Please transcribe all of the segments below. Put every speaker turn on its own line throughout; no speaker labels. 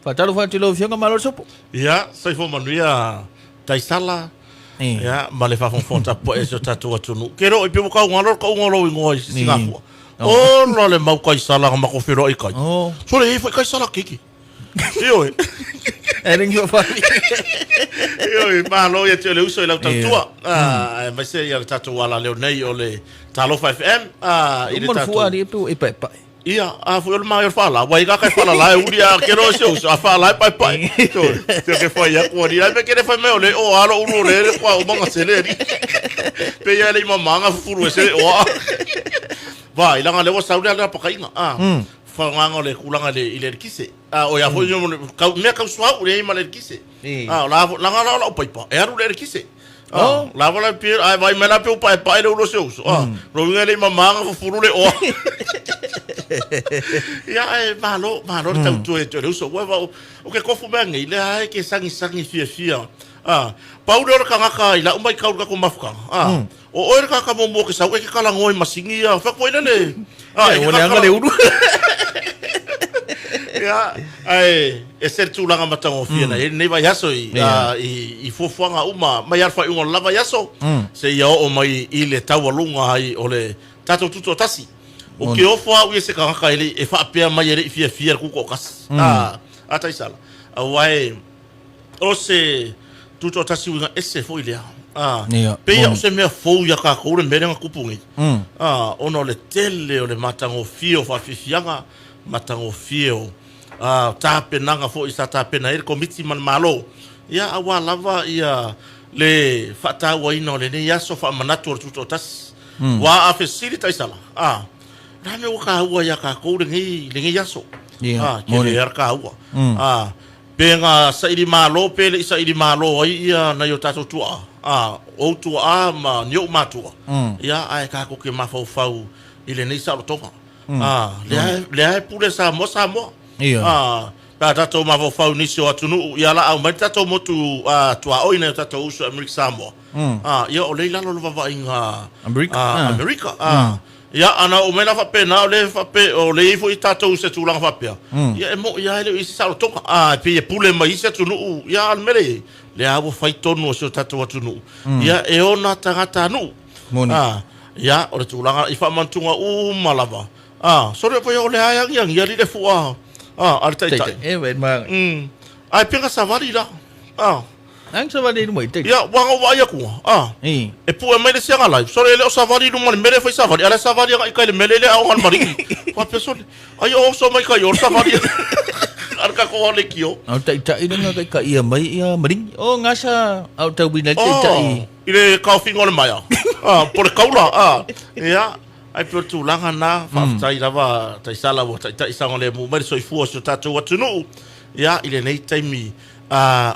Fatalo fatilo fianga malo sopo.
Ia, sai fo manuia taisala. Ia, ma le fafonfonta po e so tatu atunu. Kero i pe ka ngalo ka ngalo ngoi Singapore. O no le mau kai sala ma ko fero i kai. So le foi kai sala kiki. Io.
Ering yo fali.
Io ma lo ia te le uso la tatua. Ma se ia tatu wala le nei o le Talofa FM. I le tatu.
Mo fuari e pai.
Ia, foi o maior fala. Wai ga kai fala lá, eu ia quero se a fala pai. Te que foi a coria, me querer foi meu le, o alo uno le, o manga seleri. Pe ia le mamanga furu ese, o. Vai, langa le o saúde la pakainga. Fa nganga le kulanga le ile kise. O ya foi me ka swa o le ma le kise. Langa la pai pa. E aru le kise. La vola pir, ai vai me la pe pai le uno se uso. Ro ngale mamanga furu le o. Ia e malo tau e te uso o ke kofu menga i le ai ke sangi fia Paulo ora kangaka i la umai kaurka ko mafuka o ora ka mo ke sau e ke kala ngoi masingi fa ko ile
o le anga le uru
ia ai e ser tulanga matango fia na nei vai aso i fofuanga uma mai alfa ungo lava yaso se ia o mai i le tawalunga ai o le tato tuto tasi o ke o fa u se kanga ele e fa pe mai ele fia ku ko kas ata isala awai o se tuto tasi winga ese fo ile pe o se me fo ya ka ko le menga kupungi ono le tele o le matango fio fa fianga matango fio tape nanga fo isa tape na ele komiti man malo ya awa lava ia le fata wa ino le ya so fa manatu tuto tasi wa a facilita isala Rame o ka ua ya ka kou lengi yaso. Kere er ka ua. Penga sa iri malo, pele isa iri malo, ai ia na yo tato tua. O tua ma nyo matua. Ia ai ka kou ke mafau ile nei sa rotonga. Le ai pule sa mo. Pa tato mafau nisi o atunu, ia la au mai tato motu tua oina yo tato usu Amerika Samoa. Ia o leila lo vava inga Amerika. Ya ana o mena fa pena o le fa pe o le fo itato se tulang fa pe ya mo ya le isi sa to pe pule mai se tu no ya al mere le avo fai tonu so tato watu no ya e ona tangata no ya o le tulang i fa mantunga malava so le po o le ayang yang ya le fu al tai
e wen ma
ai penga savari la
Ang savari mo ite.
Ya, wanga wa ya ku. E pu mai le sianga live. So le savari no man mere foi savari. Ala savari ka ile mele le au han mari. Wa peso. Ai o so mai ka yo savari. Arka ko le kio.
Au tai nga ka ia mai ia mari. O ngasa au tau bina tai.
Ile ka fingo le mai. Por kaula. Ya. Ai per tu langa na fa tai lava tai sala wa tai sanga le mu mai so fu so tatu watu no. Ya ile nei taimi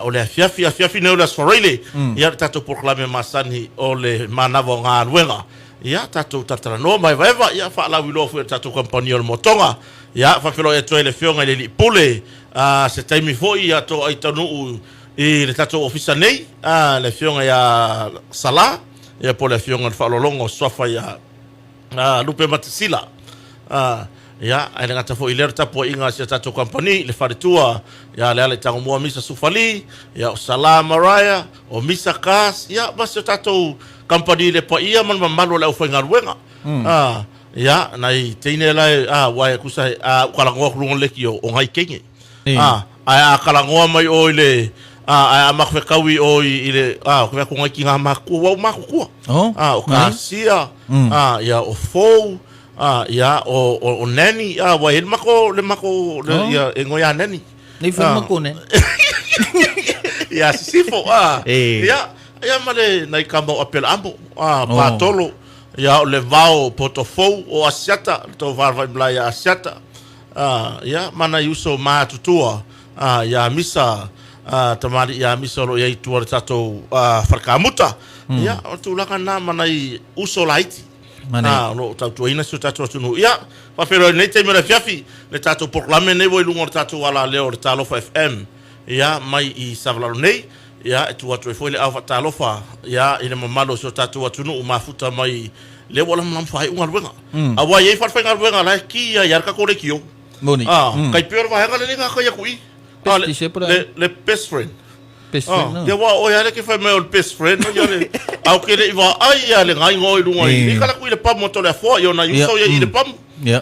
o le fiafi no las forile ia tato proclame masani o le manavo nga wenga ia tato tatara no mai va ia fa la wilo fu tato compagnie motonga ia fa felo e to le fionga le pule se taimi foi ia to ai tanu e le tato ofisa nei le fionga ia sala ia po le fionga fa longo sofa ia lupe matsila ya ai ngata fo iler tapo inga se tato company le faritua ya le tango mo misa sufali ya salama raya o misa kas ya bas tato company le pa ia man malo la ufa ngarwenga ya nai teine la wa kusa kala ngo lungo le kio o ngai kenge ai kala ngo mai o ile ai makfe kawi o ile ko ngai kinga maku wa maku o kasia ya o fo ya o nani wa el mako le ya ngo ya nani
ni fa mako ne
ya sifo ya male nai kamo apel ambo patolo ya le vao potofo o asiata to varva bla ya asiata ya mana yuso ma tutua ya misa tamari ya misa lo ya tuar tato farkamuta ya tu laka na mana uso laiti no tatu ina so tatu no ya pa pero nei te mera fiafi le tatu proclame nei voi lungo tatu wala leo le Talofa FM ya mai i savlalo nei ya tu watu foi le alfa Talofa ya ina mamalo so tatu watu no mafuta mai le wala mam fai unga wenga awa ye fa wenga la ki ya yarka ko le kio
moni
kai pero va hanga le nga ka ya kui
Pesti siapa dah?
Le best friend.
Best friend no.
Dia wa o ya le ke fai meu best friend no ya le. Au ke le iwa ai ya le ngai ngoi lunga i. Ni kala ku le pam to le fo yo na yu so ya i le pam.
Ya.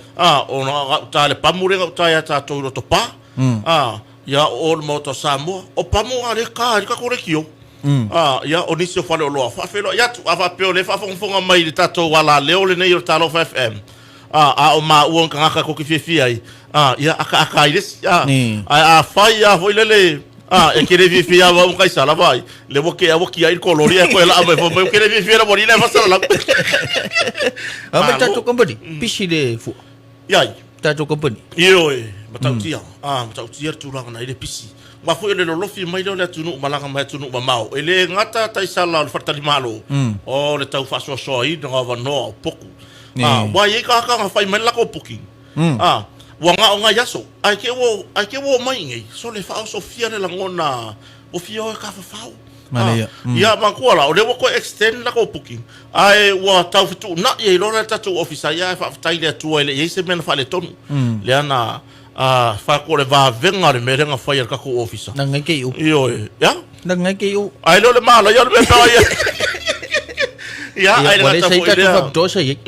Ona ta le pam ure ta ya ta to to pa. Ya o mo to samo. O pam o ale ka kore kio. Ya o nisi o fale o loa. Fa felo ya tu ava pe o le fa fonga mai le tato wala le o le nei o talo FM. O ma uon kanga ko ki fi ai. Ya aka iles. Fai ya foi lele. E kere vi a un kai sala vai. Le boke a boki ai koloria ko ela ame mo kere vi a morina fa sala.
Ama tato company. Pisi de fu.
Yai.
Tato company.
Io matau tia. Matau tia tu langa na ile pisi. Wa foi le lofi mai le tunu malanga mai tunu mau. Ele ngata tai sala le fatali malo. O le tau fa so i nga no poku. Wa ye ka fai mai la ko poki. Wanga o nga yaso ai ke wo mai ngai so le fa so fia le langona o fia o ka fa ya ma ko la o le ko extend la ko puking ai wa tau fitu na ye lo na tatu officer ya fa tai le tu ele ye se men fa le ton le ana fa ko le va venga le merenga fa ka ko officer
na ngai ke
yo ya
na ngai ke
ai lo le mala ya le fa ya ai
le sai ka fa dosa ye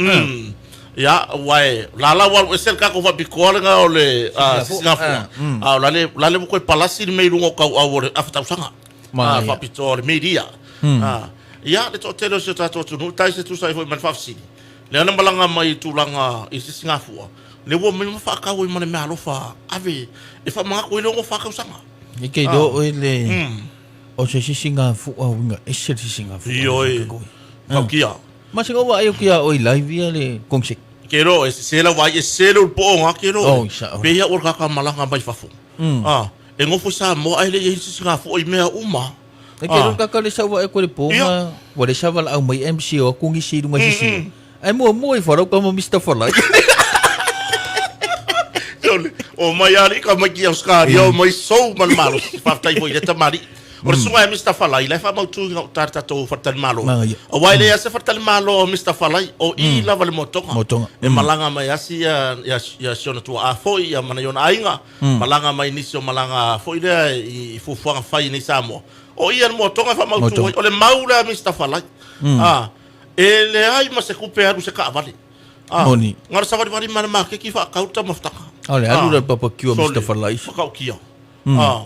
ya wai lala wal esel ka ko va bikola nga ole Singapore la le ko palasi me lungo ka awore afta usanga fa pitore media ya le to telo se tato tu no tai se tu sai foi man fa fsi le ana malanga mai tu langa i Singapore le wo me fa ka wo man me alofa ave e fa ma ko le ngo fa ka usanga
e ke do ele o se Singapore o nga e se Singapore
yo fa kia
mas ngo wa ayo kia o live le kongsek
kero se la vai se lo po nga kero pe ya or ka malanga mai fafo e ngofo sa mo ai le yesi nga fo i mea uma
e kero ka le sa wa e ko le po nga wa le sa wala au mai MC o kungi si dunga si ai mo i faro ka mo Mr. Falai
o mai ali ka mai ki Oscar yo mai so man malo fa tai foi ta mari o sunga Mr. Falai le fa mau tu tarta to fatal malo o wai le se fatal malo Mr. Falai o i la vale motonga e malanga mai asi ya siona tu a foi ya mana yona ainga malanga mai nisio malanga foi le i fufuanga fai ni samo o i motonga fa mau tu o le maula Mr. Falai ele ai ma se kupe aru se ka vale
moni
ngar sa vale mana ma ke ki fa kauta maftaka
ale alu le papa kiu Mr. Falai
ka kia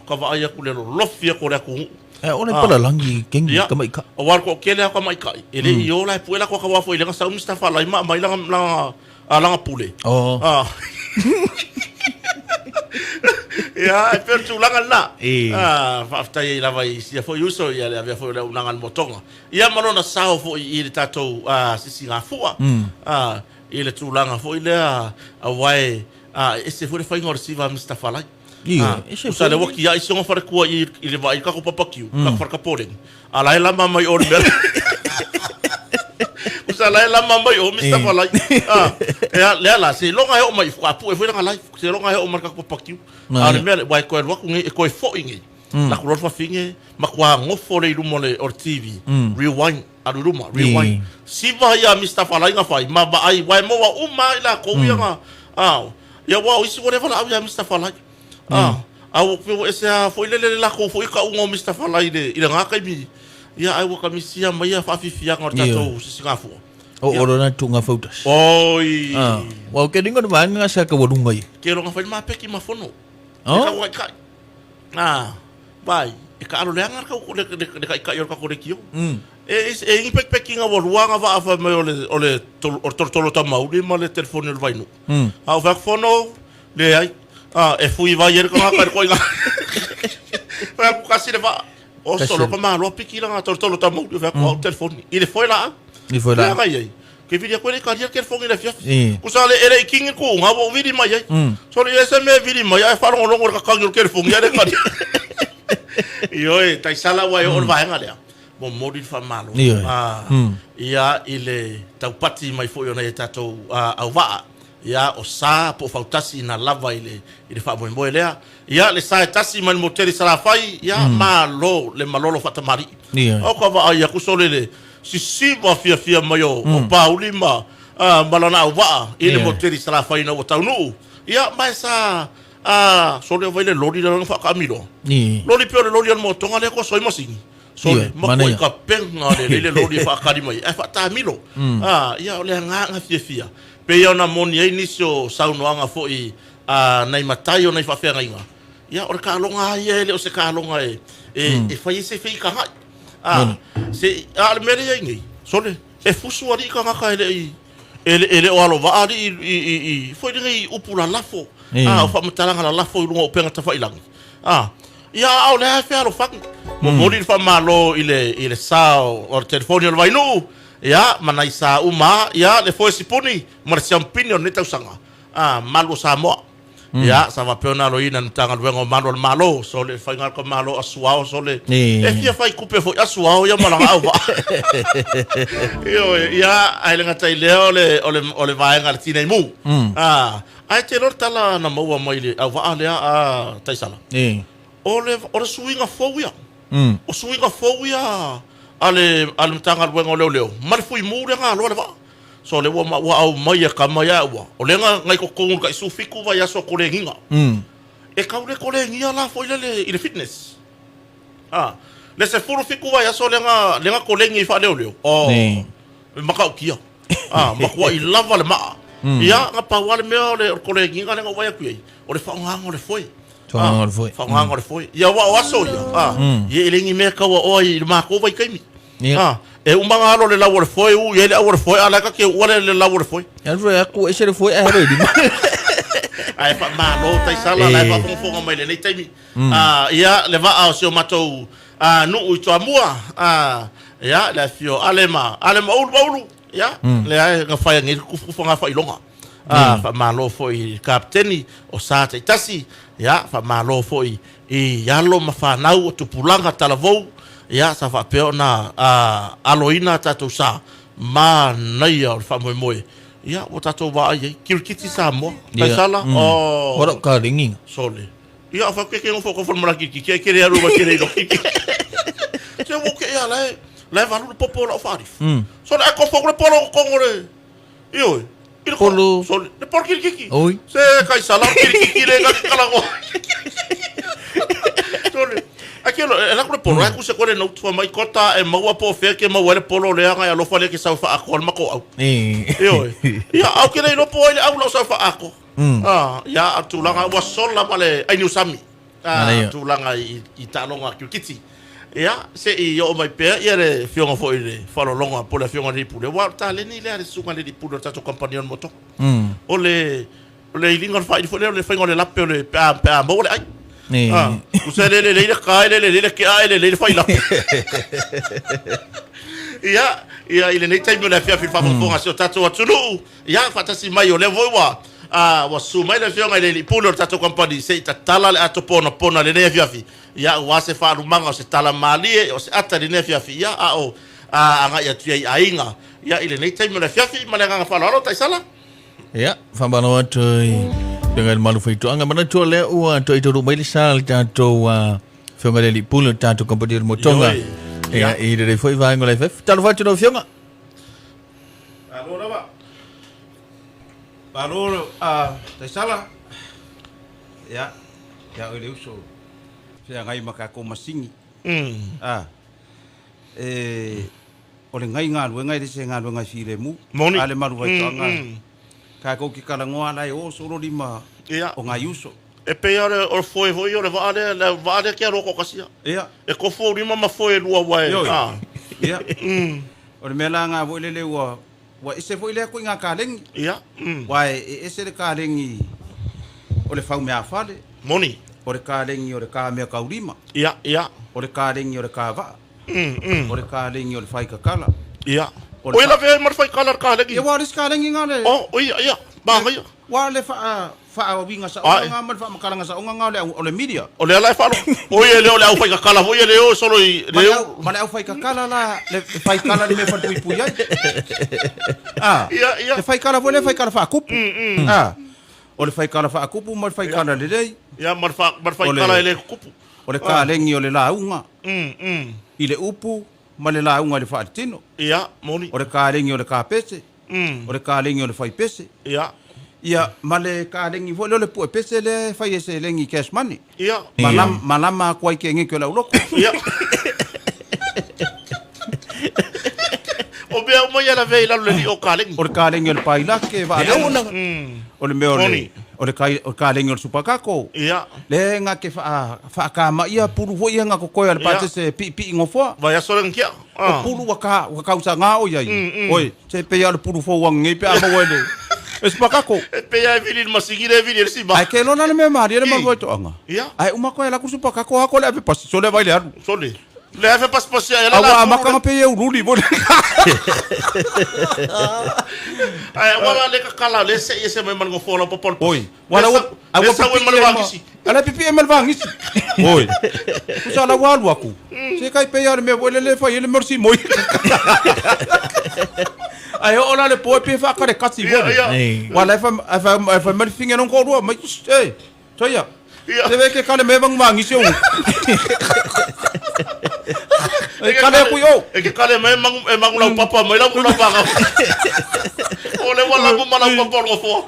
ka va ai ku le lofia ko le ku
ole pala langi kengi ka mai ka
o war ko kele ka mai ka ele yo la puela ko ka wa foi le sa Mr. Falai ma mai langa pule ya per tu langa na fa fta ye la vai si foi uso ya le avia foi le unanga motonga ya malona sao foi i tato si nga fua ile tu langa foi le wai ese foi fa ngor si va Mr. Falai sa le waki ya isi ngofare kua i le vai ka ko papakiu ka farka poring ala la mama i on ber usa la mama i o Mr. Falai ya le ala se longa e o mai fa pu e foi nga live se longa e o marka ko papakiu ala me vai ko wa ku ngi ko fo ingi la ko fa finge makwa ngofore i lumole or TV rewind aruruma rewind si va ya Mr. Falai nga fai ma ba ai vai mo wa uma ila ko ya ya wa isi whatever la ya Mr. Falai au pe ese foi le la ko foi ka un Mr. Falai de ila nga kai mi ya ai wa kamisia mai fa fifia ngor tato Singapore
o orona tu nga fotos
oi
wa ke dingo ba nga sa ka wadunga i
ke ro nga fa ma pe ki ma fono ka wa kai bai e ka alo le ngar ka ko le ka yo ka ko le kio e impek pekinga wa ruanga va fa me ole tolo ta mau de male telefone le vai no au va fono le ai e fui vai er ka ko inga fa ku kasi le va o solo pa ma lo piki la tolo ta mau va ko telefone ile foi lá ai ke vidia ko le ka dia ke fongi le fia ku sale ele king ku nga bo vidi mai ai so le ese me vidi mai ai fa lo ka ka ke fongi ale ka yo tai sala wa o va nga le mo modi fa malo ia ile tau pati mai foi ona e tato au va ia o sa po fautasi na lava ile fa mo lea ia le sa tasi man moteri sala fai ia malo le malolo fatamari o ko va ia ku solele si va fia mai o paulima malana au va ile moteri sala fai na o taunu ia mai sa so le vai le lori le fa kamilo
Ni.
lori pe le lori mo tonga le ko soi masini so
Ie,
mo
mana
ko
ia.
ka penga le lori fa kari mai e fa ta milo ia o le nga fia pe ia na moni ai nisio saunoanga fo i nai matai o nai fa fenga inga ia o ka longa ia le o se ka longa e fai se fei ka hai se le mere ia ngi so le e fusu ari ka nga ele o alo va i foi ngai upula lafo o fa matalanga la lafo i lunga o penga ta fa ilang ia au le fa alo fa mo mori fa malo ile sao o telefoni o vai no ia mana isa uma ia le foi sipuni mar champinho ne tau sanga malo sa mo ia sa va pena lo ina tanga luengo malo so le fa ngal ko malo asuao so le e fia fa kupe fo asuao ia mala au va ia ai le ngatai leo le vai ngal tinai mu ai te lor tala na mo mai le au va le tai sala o suinga fo ia o suinga fo ia ale tanga luengo leo mal fui mu le ngalo le va so le wa au mai ka mai wa o le ngai ko ka isu fiku va ya so ko le nginga e ka le ko le ngia la fo le fitness le se furu fiku va ya so le nga ko le ngi fa le ma ka kia ma ko i lava le ma ya nga pa wa le me le ko le nginga le nga ya ku o le fa nga le foi fa nga le foi ya wa so ya ye le ngi me ka wa o i ma ko vai kai mi e umanga alo le lawor foi u ele awor foi ala ka ke wala le lawor foi
ya ro ku e sere foi e ro di
ai fa ma lo tai sala la fa fo mai le nei taimi ia le va ao se matou no u to amua ia la fio alema ulu ia le ai ga fa ngi ku fu nga fa ilonga fa ma lo foi kapteni o sa tai tasi ia fa ma lo foi i yalo ma fa nau tu pulanga talavou ia sa fa pe na aloina tatu sa ma nei o fa moi ia o tatu va ai kirkiti sa mo ta sala
ora ka ringi
sole ia fa ke ngo fo formula ki ke re aru ba ke re lo ki se mo ke ia la va lu popolo farif so la ko fo polo ko ngore io il
polo
sole le por kirkiki
oi
se kai sala kirkiki le ga kala go sole aquilo ela ko polo ku se ko le no tu mai kota e maua po fe ke maua le polo le nga ya lo fa le ke sa fa akol ma ko au ia au ke le no po ile au lo sa fa ako ya tulanga wa sola male ai usami tulanga i talonga kiti ia se i yo mai pe ia le fionga fo ile fa lo longa po le fionga ni pule wa ta le ni le sunga le di pule ta to compagnon moto o le ilinga fa i fo le fa ngole la pe le pa mo le ai usa le ka le ke ai le fa ila ia ile nei time le fia fa fonga so tato atulu ia fatasi mai o le voiwa wa su mai le fionga le pulo tato company se ta tala le ato pona le ne fia ia wa se fa lumanga se tala mali o se ata le ne fia ia anga ia tu ainga ia ile nei time le fia male nga fa lo ta sala
ia fa bana wa dengan malu feito anga mana to le u to ito ru mai sal ta to fionga le pulo ta to company motonga ia i de foi vai ngole fe ta lo fatu no fionga
alo lava alo ta sala ya ole uso fia ngai maka ko masingi ole ngai ngalu ngai de se ngalu ngai file mu ale malu vai to anga ka ko ki kala ngoa lai o solo lima o ngai uso
e pe ora o foi o le vale que ro ko kasia e ko fo lima ma foi lua wai
o le mela nga vo le wa ise foi le ko nga kaleng wa ise le kaleng o le fau me afale
moni
o le kaleng o le ka me ka ulima o le kaleng o le ka va o le kaleng o le fai ka kala
o la ve mar fai kala kaleng
e wa le kaleng nga le
ba ngai
wa le fa winga sa nga mal fa makala sa nga o le media
o le la fa o ye le au fai ka kala o ye le o solo le
ma le au fai ka kala la le fai kala le me fa pui pui le fai kala le fai kala fa kup o le fai kala fa kupu mal fai kala le dei
mar fai kala le kupu
o le kalengi o le launga i le upu ma le launga le fa tino
moni
o le kalengi o le ka pese o le kalengi o le fai pese Ia, male ka lengi fo le pu pese le fai ese lengi cash money.
Ia.
Malama kwai ke ngi la uloko.
Ia. O bea mo ia la vei la le o ka lengi.
O ka lengi le pai la ke va. O le meo le. O le ka lengi o supakako.
Ia.
Le nga ke fa ka ma ia puru fo ia nga ko koia le pate se pi ngofo.
Vai aso le ngia.
O puru waka usanga o iai. Oi, se pe ia le puru fo wangi pe amo wele. Supakako.
E pe ia vili masigire vili si ba.
Ai ke lona le me mari le mal to anga.
Ia.
Ai uma koia la ku supakako ha ko le pe pas so le vai le aru.
Sole. Le ave pas pas ia la.
Awa maka pe eu ruli bo.
Ai wala le kala le se ese me mango fola popol.
Oi. Wala awa
sa we malwangisi.
Ala pipi e malwangisi. Oi. Kusa la walu aku. Se kai pe ia me wele le fa ele mercy moi. Ai ola le po pe fa ka kasi bo. Wala fa mal finga non ko ro mai eh. Toya. Se ve ke kale me wangisi o. E kale ku yo.
E ke kale me mang la papa mai la pula pa. Ole wala mo mala papa lo fo.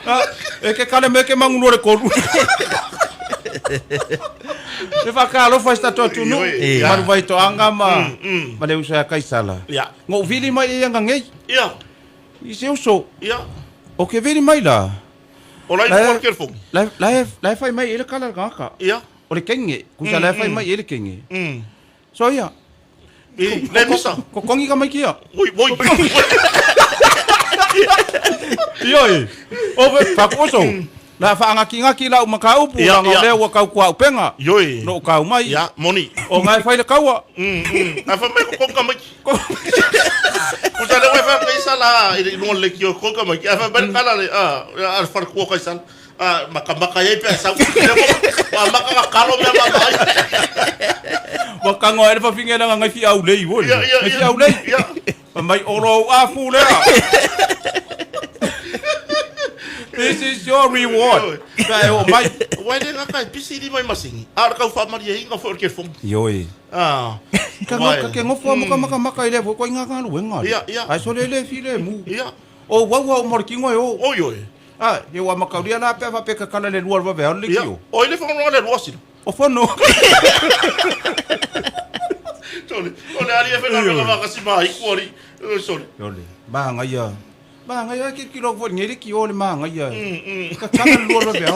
E ke kale me ke mang no re ko. Se fa ka lo fa sta to tu no. Mar vai to anga ma. Ma le usa kai sala.
Ya.
Ngo vili mai e nga ngai.
Ya.
I se uso.
Ya.
O ke vili mai la.
Ola i por kerfo.
La fai mai ele kala ngaka.
Ya.
O le kenge. Kusa la fai mai ele kenge. So ya.
Le misa.
Ko kongi ka mai kia.
Oi.
Ioi. O ve fa koso. La fa ngaki la umakau pu la ngale wa kau kwa upenga.
Yoi.
No kau mai.
Ya, moni.
O ngai fai le kaua.
Afa me ko konga mai. Ko sa le wa fa kai sala i no le kio konga mai. Afa ben kala le al far ko kai sala. Maka ye pe sa. Maka kalo me mai.
Wa kango ele fa finga nga ngai fi au lei wo. Ngai fi au lei.
Ya.
Mai oro afu le. This is your reward. Kai o mai.
Wai le nga kai pisi di mai masingi. Ar ka fa mari hinga for ke fom.
Yoi. Ka ke ngofo maka ile ko nga nga lu nga.
Ya.
Ai so le fi le mu.
Ya.
O wa mor ki ngoi o.
O yoi.
Ye wa maka ria la pe fa pe ka kala le luar va ve le kio.
O ile fa no le luasi.
O fo no.
Ole ari e fa ka va kasi mai kuari. Sorry.
Yole. Ba nga ya. Ba nga ya ki kilo fo ngeri ki ole ma nga ya. Ka kala luar va ve.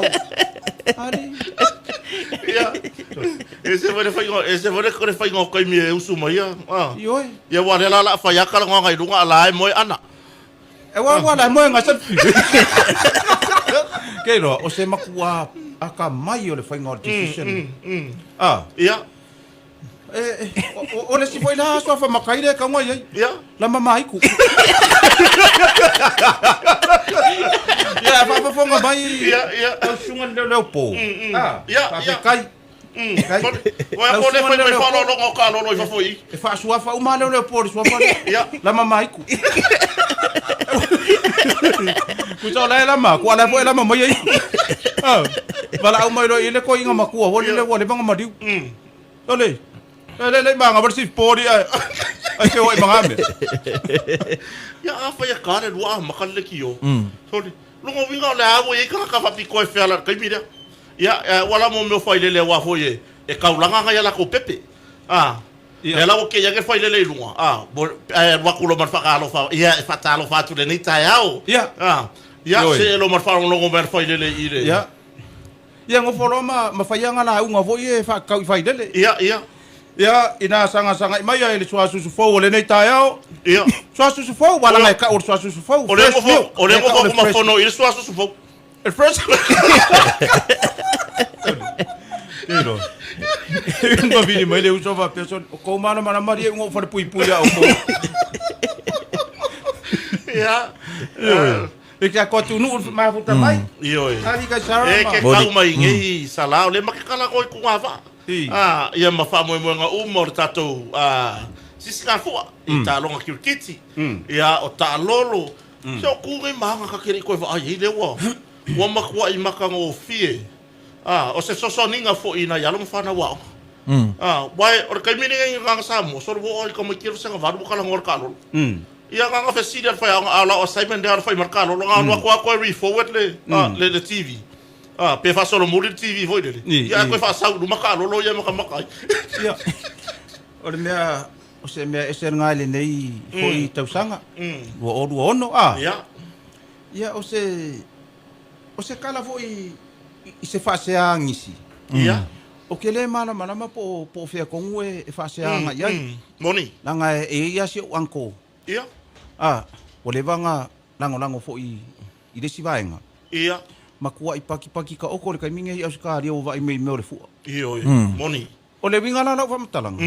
Ari.
Ya. Ese vore ko fai ngo kai mi usu mai ya.
Yoi.
Ya wa la fa ya kala ngo ngai lunga la moi ana.
E wa la mo nga sa. Kero o se makua aka mai o le fai ngo decision.
Ya.
O le si foi la so fa makaire ka ngo ye.
Ya.
La mama iku. Ya fa fa ngo mai.
Ya.
O sunga le po.
Ya.
Kai.
Wa ko le fai fa lo ngo ka lo fa foi.
E fa sua fa uma le po sua fa.
Ya.
La mama iku. Kuso la ma ko la foi la mama ye. Bala au mai lo ile ko inga makua wo le banga madiu. Ole. Le banga versi pori ai ke oi banga me.
Ya afa ya kare lua makalle kio. Sorry. Lungo winga le avo ye ka fa piko e fela kai mira. Ya wala mo me fai le wa foi e kaulanga nga ya la ko pepe. E la o ke ya ke fai le lunga. Wa kulo mar fa kalo fa ya fa talo fa tu le ni ta yao.
Ya.
Ya se lo mar fa no go mer fai le ile.
Ya. Ya ngo folo ma faianga la unga vo ye fa ka fai dele.
Ya.
Ya ina sanga mai ya ile swa susu fo le nei tayao.
Ya.
Swa susu fo wala ngai ka or swa susu fo.
Ole mo ma fono ile swa susu fo.
El fresh. Pero. Ngo vini mai le uso va person ko mana mari ngo fa pui ya o ko.
Ya.
E que a continua ma futa mai.
Ioi.
Ali ka sara.
E ke kau mai ngi sala le makala ko ku ngava. Ia ma fa mo nga umor tato sisika fo I ta longa kirkiti. Ia o ta lolo. So ku ngai manga ka kiri ko va ai le wa. Wa makwa I maka ngo fie. O se soso ninga fo ina ya long fa na wa. Wai or kai mini ngai nga sa mo so vo o ko mo kiru sa va bu kala ngor ka lo. ia nga fa sidi fa ala assignment dia fa markalo lo nga ko re forward le TV pe fa solo muri TV foi dele ia ko fa sa lu makalo lo ia maka
ia ora mea o se mea eser ngale nei foi tausanga wo oru ono ia o se kala foi i se fa se angisi
ia
o ke le mana po fea kongu e fa se anga ia
moni
langa e ia se anko
ia
o le vanga lango fo i le si vaenga
ia
makua i paki ka oko le kaiminga i auska ria o vai me le fu
io moni
o le winga na fa matalanga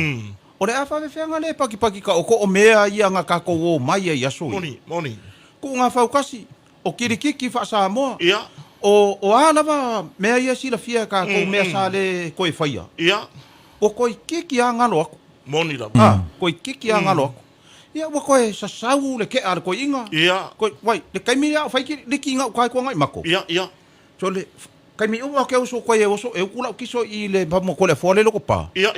o le afa fenga le paki ka oko o mea ia nga ka ko o mai ia so
moni
ku nga fa kasi o kirikiki fa sa mo
ia
o ala va mea ia si la fia ka ko mea sa le ko e faia
ia
o ko kiki anga lo
moni la
ko kiki anga lo ia wa koe sa sau le ke ar ko inga
ia
ko wai le kai mi ya fai ki le kinga ko ko ngai mako
ia
so le kai mi o ke so ko e so e kula ki so i le ba mo ko le fole lo ko pa
ia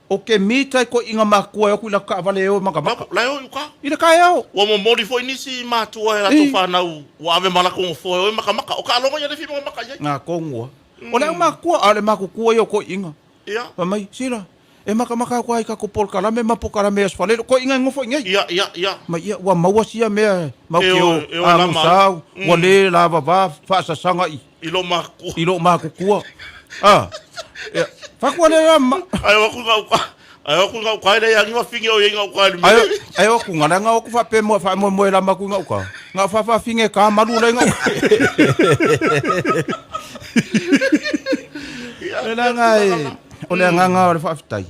o ke mi tai ko inga mako e ku la ka vale o maka
la yo ka
i le kai o
wa mo modi foi ni si matua era to fa na wa ave mala ko fo o maka o ka lo ya le fi maka ya
na ko ngua o le mako ale mako ku yo ko inga
ia
pa mai sila e maka ko ai ka ko por kala me mapo kala me asfale ko inga ngofo ngai
ia
ma ia wa mawasia me mau ki o sa wa le la va fa sa sanga i
ilo
maku kua fa ko le ma
ai ku nga ka le yang ma finge o yang ka
ai ku nga nga ku fa pe mo la ma ku nga ka nga fa finge ka malu le nga ela ngai o le nganga o le whaafitai.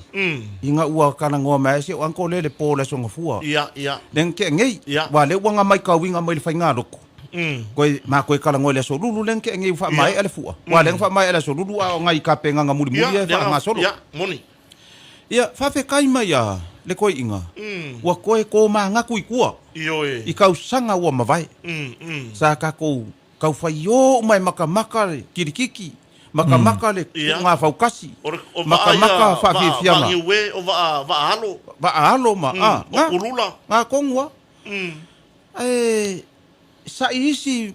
Inga ua kana ngoa mai se o anko le po le songa fua.
Ia.
Len ke ngei, wa le wanga mai ka winga mai le whainga roko. Koe kala ngoe le so lulu len ke ngei wha mai ele fua. Wa len wha mai ele so lulu a o ngai ka penga nga muri e wha ngā solo.
Ia, moni.
Ia, whawhe kai mai a le koe inga. Wa koe ko maa ngaku i kua. I kau sanga ua mawai. Sa ka kou kau whai o mai makamaka kirikiki. Makamaka le ngā whaukasi. Makamaka whawhiwhianga.
Vangi ue o vaahalo.
Vaahalo ma.
O kurula.
Ngā kongua. Sa isi.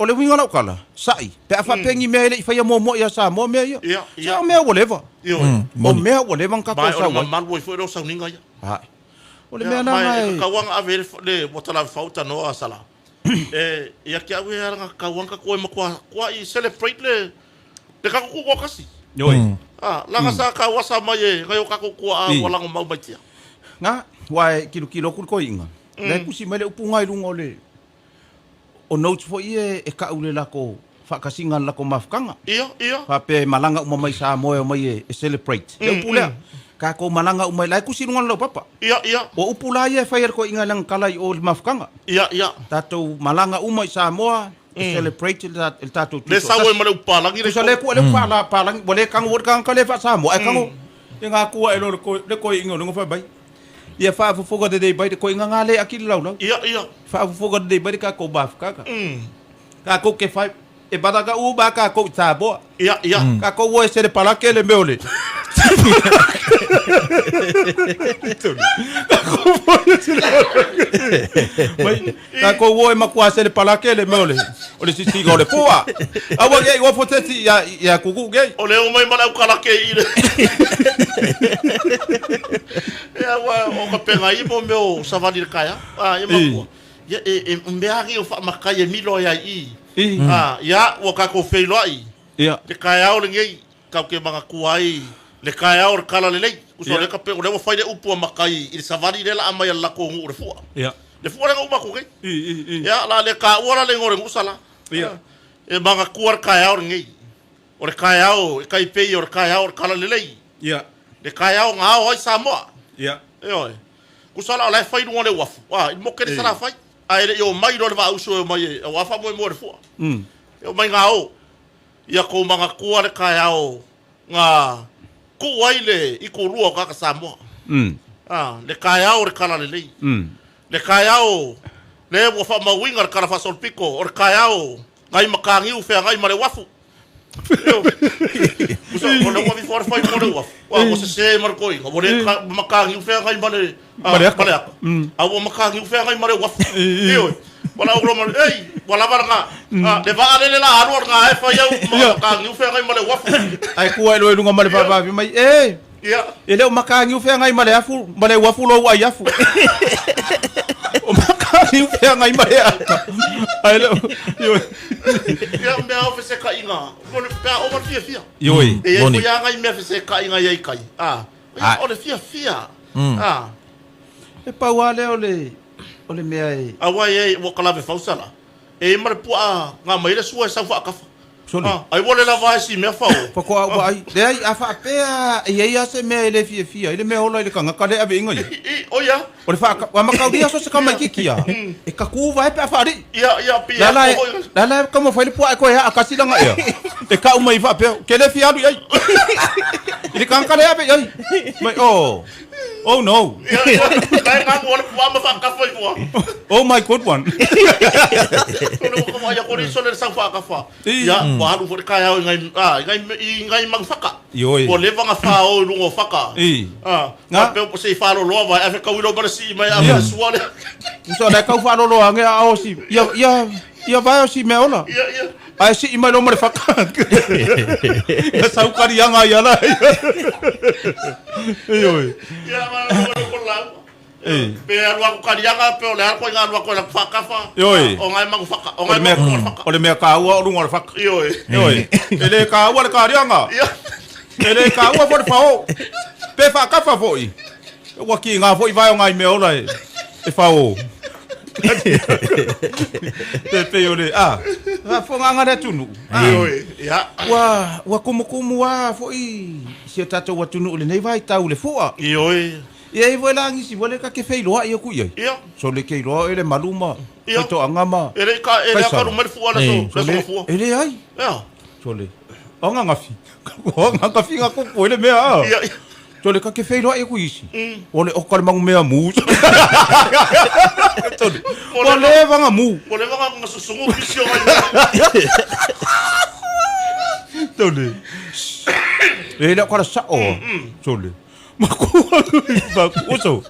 Ole winga lau kala. Sai. Pe a whapengi mea ele i whaia mō ia sa mō mea ia. Sa mea walewa. O mea walewa ngako sa wai.
Mai malu i fwere o sauninga ia.
Ole mea na ngai.
Kawanga ave le motala whauta noa sala. Ia kia ue aranga kawanga koe makua i celebrate le kako kua kasi.
Yoi.
Langa sa ka wasa mai e ngai o kako kua a walango mau mai tia.
Ngā, wae kilo kuri inga. Nei kusi mai le upunga i lunga o le. O notes fo ie e ka ule lako whakasinga lako mafkanga.
Ia.
Whape malanga umamai sa moe o mai e celebrate. Le upulea. Ka ko malanga umai lai kusi lunga lau papa.
Ia.
O upula ia whaia ko inga lang kalai o mafkanga.
Ia.
Tatou malanga umai sa moa e celebrate il tatou.
Le sawe male upalangi le.
Kusa le ku le palangi. Wale kango wot kang kale fa sa moa. E kango. E ngā kua e lo le ko inga lunga whai bai. Ia whaafufoga de bai de ko inga ngale akili lau.
Ia.
Whaafufoga de bai de ka ko mafkanga. Ka ko ke whai. E badaga uba ka ko taboa.
Ia.
Ka ko wo e se le palake le meole. Ka ko wo e makua se le palake le meole. O le sisi go le pua. Awa ge wo poteti ya kuku ge.
O le o mai mana ukalake i le. Ia wa o ka penga i mo meu savali le kaya. Ia makua. Ia e mbeagi o fa makai e milo ya i. Ia o ka ko feilo ai.
Ia.
Le kaya o le ngei ka ke manga kuai. Le kaya o kala le lei. Uso le ka pe o le fai le upu makai i savali le la mai la ko ngu le fua.
Ia.
Le fua le nguma ko ke. Ia la le ka ora le ngore ngusala.
Ia.
E manga kuar kaya o ngei. O le kaya o kai pe o kaya o kala le lei.
Ia.
Le kaya o nga o sa mo.
Ia.
Oi. Kusala la fai no le wafu. I mo ke sala fai. Ai le yo mai do le va uso mai o wafa mo mo le fua. Yo mai nga o. Ia ko manga kuar le kaya o nga ku waile i ko rua ka Samoa. Le kaya o kala le lei. Le kaya o le wo fa mawinga kala fa solpiko o kaya o ngai makangi u fe ngai mare wafu. Uso ko le wafi for fai mo le wafu. o se markoi o le makangi fe ngai male
Maleaka.
maleaka o makangi fe ngai male wa io wala o mal ei wala varanga le va ale la anu nga e fa ia makangi fe ngai male wa
Ai kua ilo lunga male papa mai
ia
ele o makangi u fe ngai male wafu lo ai afu o makangi u fe ngai male ai lo
ia me o se ka inga o le pe o fia
yoi
e
Boni.
ko ia ngai me se ka inga ia kai o le fia
e pauale o le mea e
awa e wo kala ve fausala e mare pua nga mai le sua sa fa kafa
Sole.
ai wole la vai si me fa o
Pako ai le ai afa pea ia se mea ele fia ele mea ola ele kanga kale ave inga
o ya
o le fa wa makaudia so se kama kikia e kaku vai pe afa ri
ia pia
la como foi le pua ko ya akasi langa ia e ka uma ifa pe ke le fia ai ele kanga kale ave ai mai oh no
kai nga mo le pua ma fa kafa i
oh my good one
no ko ma ya ko ri so le sa fa kafa ya wa halu fo kai ngai mang faka
Yoi.
o le vanga fa o lungo faka nga pe po se fa lo lo vai ave ka wilo ba si mai ave suale
so le kau fa lo ange a o si ia vai o si me ola
ia
ai si i mai lo mare faka ya sau karianga ia la yoi
ia ma ko la pe alwa ko karianga pe o le ko nga alwa ko la faka fa
Yoi.
o ngai mang faka o ngai mang faka
o le mea ka ua o lungo faka
yoi
ele ka ua le karianga
ia
ele ka ua fo le fao pe fa ka fa foi wa ki nga foi vai o ngai me ola e fao pe ole fo nga ngare tunu
yoi ia
wa kumu wa foi se tata wa tunu le nei vai tau le foa
yoi
e ai voi langi si vole ka ke fei loa ia ku ia
ia
so le ke loa ele maluma
Ia.
to angama
ele ka rumar fu ala so le fu
ele ai
ia
so le o nga ngafi nga ku ele mea
ia
so le ka ke fei loa ia ku isi ole o ka mangu mea mu so le ole vanga mu
ko le vanga nga susungu kisio mai
so le ele ka sa o so le maku uso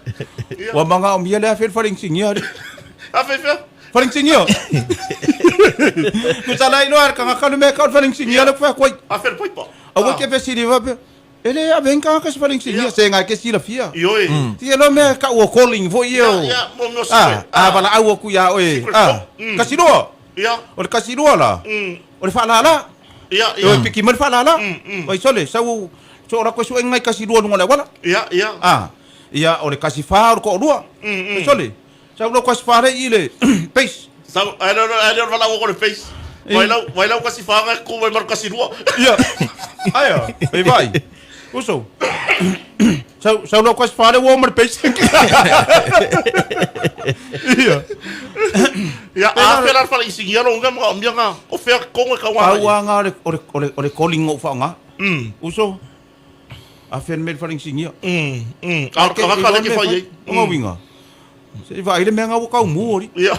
wa manga o miele a fer faring singia
afefe
faring singia ku sala ino ar kanga kalu me ka faring singia le fa koi
afer poipa
awo ke fe siri va pe ele a ven ka faring singia se nga ke sila fia
yoi
ti lo me ka o calling vo yo
ia mo mo
bala awo ku ya oe kasino
ia
o le kasino la o le fa la
ia
o piki mer fa la oi sole sau so ora ko su ngai kasino no le wala
ia
ia o le kasi fa ko rua sole sau lo kasi fa ile peace
sa ai vala ko le face vai la kasi fanga ko vai mar kasi rua
ia aya vai uso sau lo kasi fa wo mar peace
ia afer al fala isingia lo nga mo nga o fer ko ka wa
wa nga o le calling o fa nga uso afen med faring singia
ka ka le fa ye
nga winga se vai le menga wo ka umuri
ia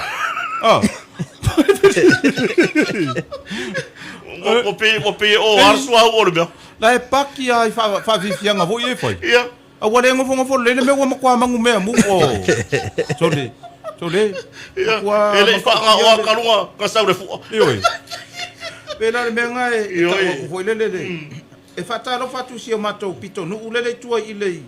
o pe o arsua o le
la e paki ai fa vifianga vo ye foi
ia
a wale ngofo le me wo makwa mangu me mu o sole
ele fa nga o ka lunga ka sa le fu
oi pela le menga e foi le e fata lo fatu si o matou pito nu ulele tua ile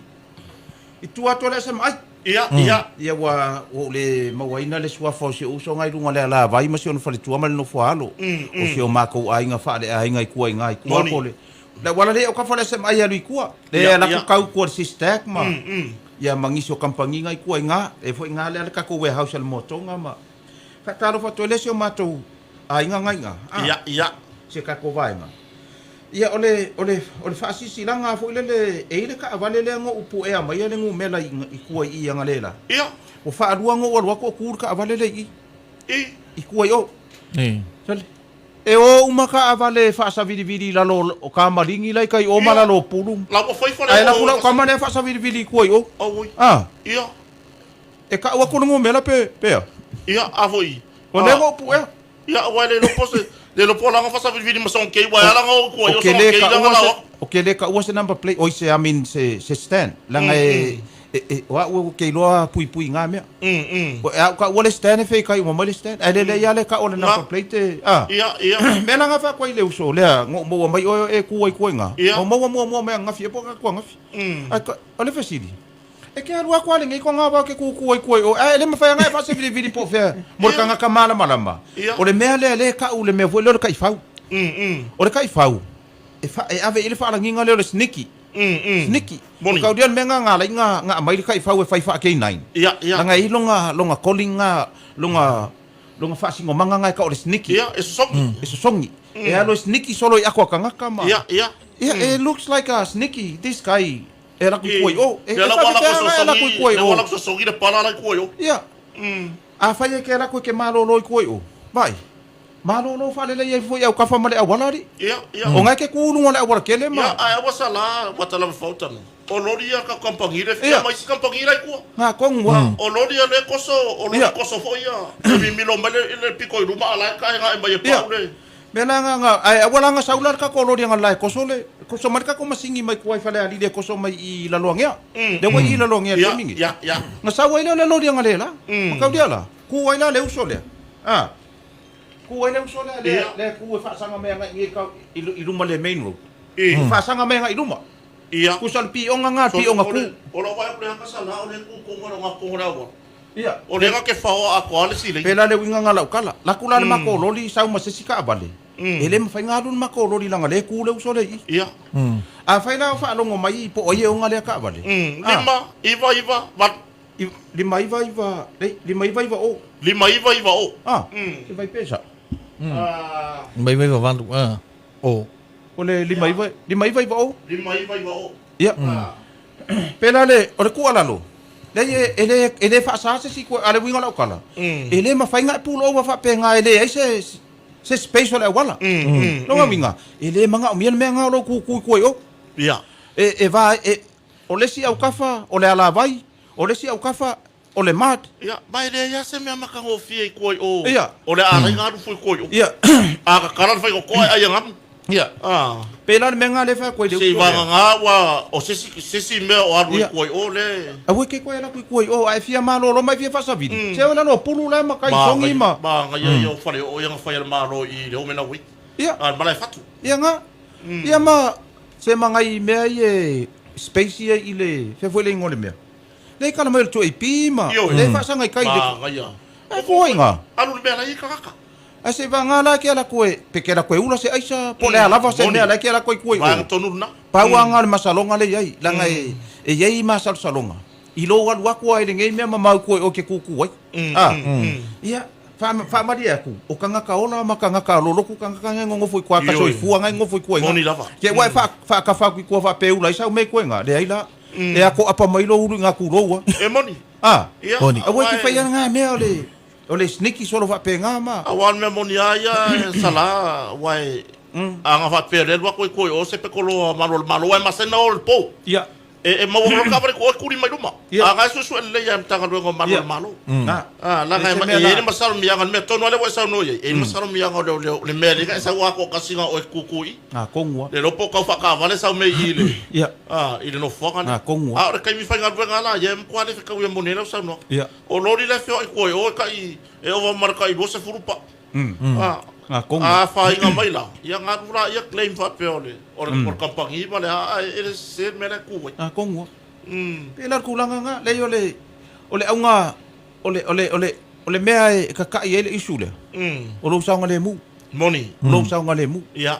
i tua to le sama ia wa o le mawaina le sua fo se uso ngai lunga le la vai ma se on fa le tua mal no fo alo o se o mako ai nga fa le ai ngai kua ngai kua ko le la wala le o ka fa le sama ia lui kua le la ku kau ko si stack ma ia mangiso kampangi ngai kua nga e fo nga le ka ko warehouse al motonga ma fata lo fatu le se o matou ai ngai nga
ia
se ka ko vai ma ia ole fasi silanga fo ile e ka vale le ngo upu e mai le ngo mela i kua i anga lela
ia
o fa adua ngo wa ko kur ka vale le i kua yo sale e o uma ka vale fa sa vidi la lo o ka malingi lai kai o mala lo pulu
la ko foi
ai la pula ka mane fa sa vidi kua yo
ia
e ka wa ko ngo mela pe
ia avoi
o le ngo upu e
ia wa le lo pose de lo pola nga fa sa vidi ma son ke wa la ngo ko yo so ke la
O ke le ka ua se number plate, oi se amin se stand. Langa wa o ke loa pui ngā mea. O ka ua le stand e whei kai o mamai le stand. Ai le ia le ka o le number plate
Ia.
Me langa wha koe le uso lea, mo mai o e kuai ngā. O mua mea ngafi, e po ka kua ngafi. O le whesiri. E ke arua kwa le ngai ko ngā wā ke kuai o. E le mawhai ngai wha se viri po whea. Mo le kanga ka malama. O le mea le ka u le mea vui le kai whau. O le kai whau. E ave ele wha ranginga leo le sniki. Sniki. O kau dian menga ngā lai ngā mai le kai whau e whai wha kei nain.
Ia.
Langa i longa calling longa whaasingo manga ngai ka o le sniki.
Ia, e
sosongi. E alo sniki solo i ako kangaka ma.
Ia.
It looks like a sniki. This guy. E la kuai o.
E la wala ko sosongi le para la kuai o.
Ia. A whai ke la koe ke malolo i kuai o. Vai. Malolo whale le iei fui au kawha male a walari.
Ia.
O ngai ke kūrunga le a wara kele ma.
Ia, ai wasa la, watala mawhautanu. O lori a ka kampangire, whia mai si kampangire i kua.
Ngā kongua.
O lori a le koso, o lori koso foi a. E mi milo mai le piko i ruma ala ka nga e mai e pau le.
Me la nga ai wala nga saular ka ko lori nga lai koso le. Koso mai ka ko masingi mai kuai whale ali le koso mai i la loangea. Le wai i la loangea le mingi.
Ia.
Nga sawa ile le lori nga le la. Makau dia la. Kuai la le uso le. Kuai le uso le kuai whaasanga mea nga i ruma le main road. Whaasanga mea nga i ruma.
Ia.
Kusal pi onga pi onga ku.
O la wai haka sala o le ku konga nga konga wa.
Ia.
O le nga ke whaoa a koale sile.
Pela le winga nga lau kala. La kula le mako loli sau masesika abale. Ele mawhai ngā run mako loli langa le ku le uso le i.
Ia.
A whai lau whaalongo mai po oie onga le ka abale.
Lima, iva, wat.
Lima iva o.
Lima iva o.
Se vai pesa.
Mai vantu. O.
O le lima iva o.
Lima iva o.
Ia. Pela le, o le kua lalo. Ele whaasase si kua, ale winga lau kala. Ele mawhai ngā pulo o wa whapenga ele ai se space o le awala. Longa winga. Ele manga o mian mea ngā lo kui o.
Ia.
O lesi au kafa, o le ala vai. O lesi au kafa, o le mat.
Ia, mai le ia se mea makango fia i koi o.
Ia.
O le arai ngā rufu i koi o.
Ia.
A ka karan whai ko koi ai angamu.
Ia. Pela le mea ngā le whai koe leu.
Se wanga ngā wa o sesi mea o aru i koi o le.
A wai ke koe ala koi o, ai fia malolo mai fia whasaviri. Se wana no pulu le makai songi ma.
Ma nga ia whare o ianga whai ala maro i leo mena wik.
Ia.
Malai fatu.
Ia ngā. Ia ma, se mangai mea i e space ia i le whewele ingole mea. Le kala mai le tue i pima. Le whasanga i kai le.
Ma nga ia.
Ai fwoi ngā.
Alu le mea la i kakaka.
A se va ngā la ke ala koe, peke ala koe ula se aisa, po le alava se nea la ke ala koe koe o.
Vanga tonu na.
Pau anga le masalonga le iai, langa e iai masal salonga. I lo alu aku ai le ngei mea mamau koe o ke kuku ai. Ia, whamari aku, o kanga ka ola ma kanga ka loloku kanga ka ngongo foi kua ka soi fua ngai ngofoi koe.
Moni lava.
Ke wai ka whakui kua wha peu lai sau me koe ngā, le ai la. E ako apa mailo uru ngā kuroua.
E moni. Ia.
A wai ki whaiana ngā mea o le sniki solo wha pe ngā ma.
Awan me moni aia sala wai. Anga wha pe le wa koe o se pe kolo malo wai masena o le po.
Ia.
E mau ka pare ko kuri mai luma. Anga su le ya tanga lo malo. La ngai ma e masalo mi anga me tono le wa sa no ye. E masalo mi anga le me le ka sa wa ko kasinga o kukui.
Kongua.
Le lopo ka fa ka vale sa me ile.
Ia.
Ile no foka.
Kongua.
Kai mi fa ngal la ye ko ale ka wi moni le sa no.
Ia.
O lori le fio ko o kai e o marka i se furupa.
Kongua.
Fa inga mai la. Ia ngā ia claim fa pe ole. O le kampangi vale ele se me le ku.
Kongua. Pela kulanga nga le ole aunga ole mea e ka kai ele isu le. O lo saunga le mu.
Moni.
Lo saunga le mu.
Ia.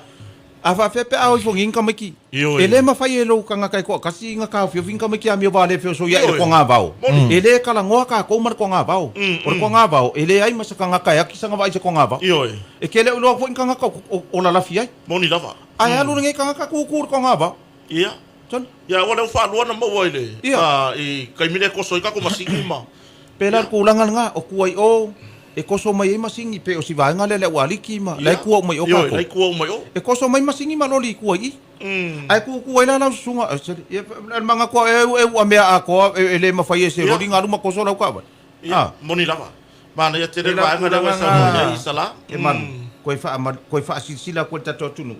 A fa fe pe au fo nginga maki. Ele ma fai elo kanga kai ko kasi nga ka fio vinga maki a mi vale fio so ia ko nga vao. Ele kala ngoa ka ko mar ko nga vao. O ko nga vao ele ai masa kanga kai aki sanga vai se ko nga vao. E kele ulo fo kanga ka o la lafi ai.
Moni lava.
Ai alu ngai kanga ka ku ko nga vao.
Ia. Ton. Ia wala fa lo na mo ile. I kai mine ko so ka ko masingi ma.
Pela ko langa nga o kuai o e koso mai masingi pe o si vai ngale le waliki ma lai kuo mai o ka ko.
Lai kuo mai o.
E koso mai masingi ma loli kuai. Ai ku ai la sunga e manga ko e o mea a ko ele ma fai ese loli ngalu ma koso la ka ba.
Moni lava. Mana ya tere vai ngale wa sa mo ya isala.
E man ko fa silsila ko ta tonu.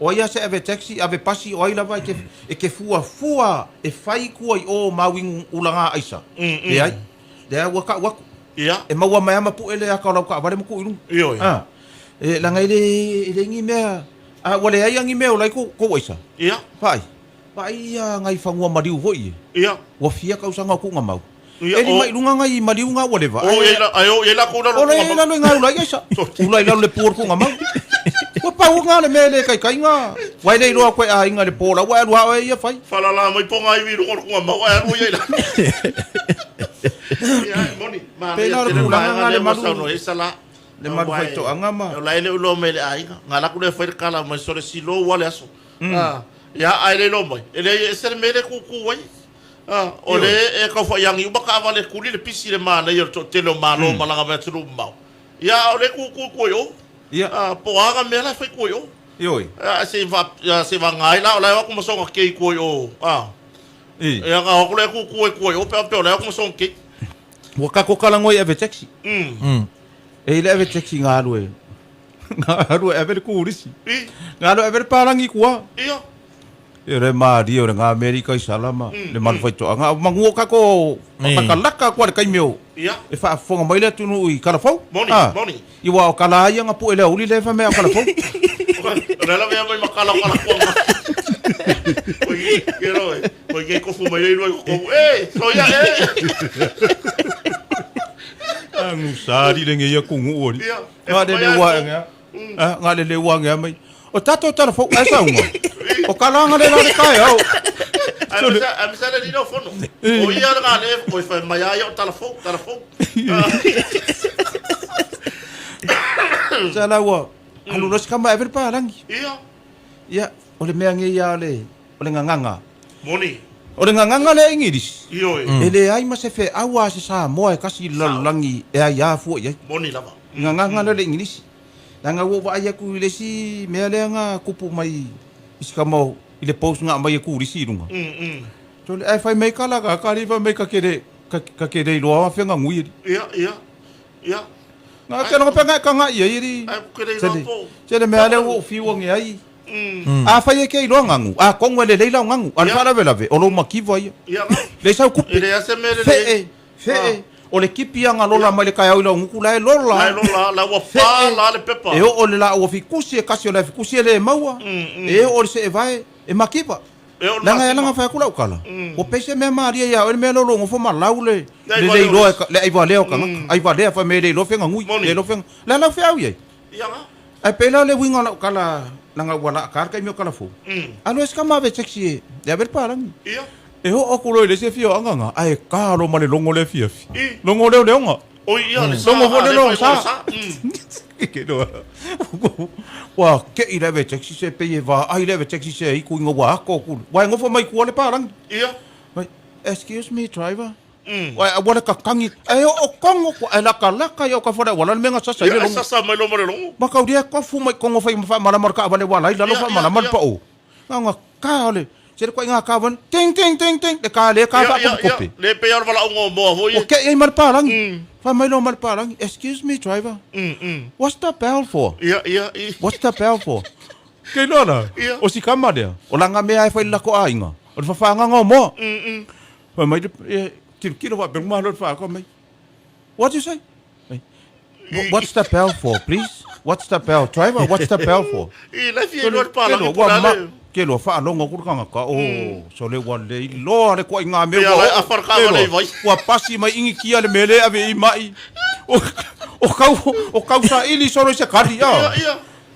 O ia se ave taxi ave pasi o ai lava e ke fua e fai kua I o mawing ulanga aisa. E ai. Dea waka waku.
Ia.
E maua mai ama pu ele aka lau ka avare mo ku ilu.
Io.
E langa ile ngi mea. Wale ai ngi mea o lai ko waisa.
Ia.
Pai. Pai ngai fangua mariu hoi.
Ia.
Wa fia ka usanga ku ngamau.
Ia.
E ni mai lunga ngai mariu nga whatever.
O ela ko na.
O ela no ngai ulai aisa. Ulai la le por ku ngamau. Wa pa nga le mele kai nga. Wai le ro ko a inga le pola wa wa ia fai.
Fala la mai ponga I viru ko ngamau a ro ela. Ia moni. Ma le malu no esala.
Le malu fai to anga ma.
La ele lo mele ai nga la ku le fai kala mai sore silo wale aso. Ya ai le lo mai. Ele ser mele ku wai. Ole e ka fa yang yuba ka vale kuli le pisi le mana yo te lo malo malanga me tru mau. Ya ole ku yo.
Ya.
Po aga me la fai ku yo.
Yoi.
Se va ngai la ola ko mo songa ke ku yo. Ya ka ko le ku yo pe ola ko mo songa ke.
Waka ko kala ngoi ave taxi. E ile ave taxi ngalo e. Ngalo ave ku urisi. Ngalo ave parangi kuwa.
Ia.
E re mari o nga America I salama le mal fai to nga mangu ka ko pakalaka ko le kai meu.
Ia.
E fa fonga mai le tunu I kala fau.
Moni.
I wa o kala ia nga pu ele uli le fa me kala fau.
Rela me mai makala ko. Oi, quero. Oi, ko fu mai lo ko. So ya
Ang sari le ngia ku ngu ori.
Ia.
Nga le wa nga. Nga le wa nga mai. O tato tara fau asa unga. O kala nga le la kai au.
I'm sorry di no fono. O ia nga le ko fa mai ai o telefon.
Sala wa. Alu ros kama ever pa rangi.
Ia.
Ya, ole mea nge ia ole nganganga.
Moni.
Ole nganganga le English.
Io.
Ele ai ma se fe awa se sa moa kasi lalangi e ai afu ia.
Moni lava.
Nganganga le English. Nanga wo wa ia ku le si mea le nga kupu mai iskamo ile post nga mai ku risi runga. So le ai fai mai kala ka ri fa mai ka kere lo wa fe nga ngui.
Ia.
Nga ke no pe nga ka nga ia iri.
Ai kere lo po.
Tele mea le wo fi wo nge ai. A fai ke ilo ngangu. A kongo le leila ngangu. Al fala vela ve. Olo makivo ia.
Ia.
Le sa kupi.
Ele ase mele.
Fe. O le kipi anga lola mai le kai au ila nguku la e lola.
Ai lola la wa fa la le pepa.
E o le la o fikusi e kasi o la fikusi e le maua. E o le se e vai e makipa. Langa e langa fai kula ukala. O pese me maria ia o le me lolo ngofo malau le. Le ilo le ai va leo kanga. Ai va leo fa me le lo fenga ngui. Le lo fenga. La la fe au ia.
Ia.
Ai pela le winga la ukala nanga wala kar kai me kala fo. Alo eskama ve sexy e. Ya ver parang.
Ia.
E ho okulo le se fio anga ai ka lo male longo le fia. Longo le onga.
O ia le
longo ho le longo sa. Ke do. Wa ke ira ve taxi se pe va ai le ve taxi se I ku ngo wa ko ku. Wa ngo fo mai ku le parang.
Ia.
Excuse me driver. Wa wala ka kangi. Ai o kongo ko ai la ka yo ka fora wala menga sa sa le longo.
Sa mai longo le longo.
Ma ka dia ko fu mai kongo fai ma mala marka vale wala la lo fa mala mar pa o. Nga ka le Sere ko nga kawan ting de ka le ka fa ko kopi.
Le pe ar wala ngo mo ho.
Okay, ai mal parang. Fa mai lo mal parang. Excuse me driver. What's the bell for?
Ia.
What's the bell for? Ke lona. O si kama dia. O langa me ai fa la ko ainga. O fa nga ngo mo. Fa mai kilo va ber malo fa ko mai. What you say? What's the bell for, please? What's the bell, driver? What's the bell for?
I la fi no parang.
Ke lo fa longa ku kanga ka so le wa le lo le ko nga me
a farka le vai
wa pasi mai ingi kia le mele ave I mai o kau sa ili solo se kari ya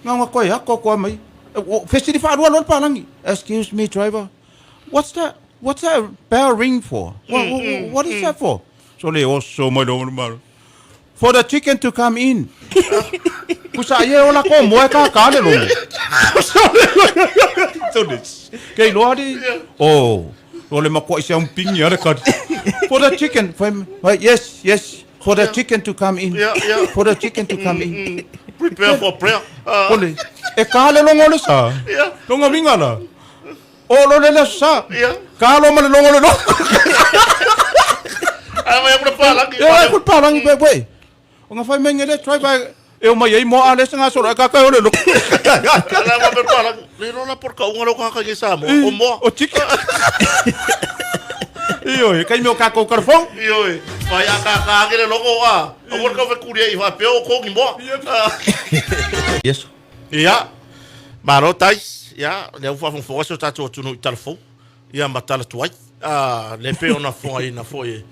nga ko ya ko mai festi fa lo palangi. Excuse me driver, what's that bell ring for? What is that for? So le so mai lo mal for the chicken to come in. Kusa ye ola ko mo ka le lo Kei loa di. Oh, ole mako isa un pingi ara ka. For the chicken, yes, for the chicken to come in. For the chicken to come in.
Prepare for prayer.
Ole, e ka le longo le sa. Longa minga la. O lo le sa. Ka lo ma le longo le lo.
Ai mai ko palangi.
Ko palangi be. O nga fai mengele try by E o mai ai mo ale sanga so ka ka ole lo.
Ala ma per pala. Le rola por ka unga lo ka ka sa mo. O mo.
O chiki. Iyo, kai meu ka ko karfong.
Iyo, vai a ka ke le logo a. O por ka ve kuria i va peo ko ki mo.
Yes.
Ia. Maro tais, ia, le ufa fon fo so tatu tunu i telefon. Ia matala tuai. Le peo na fo ai na fo e.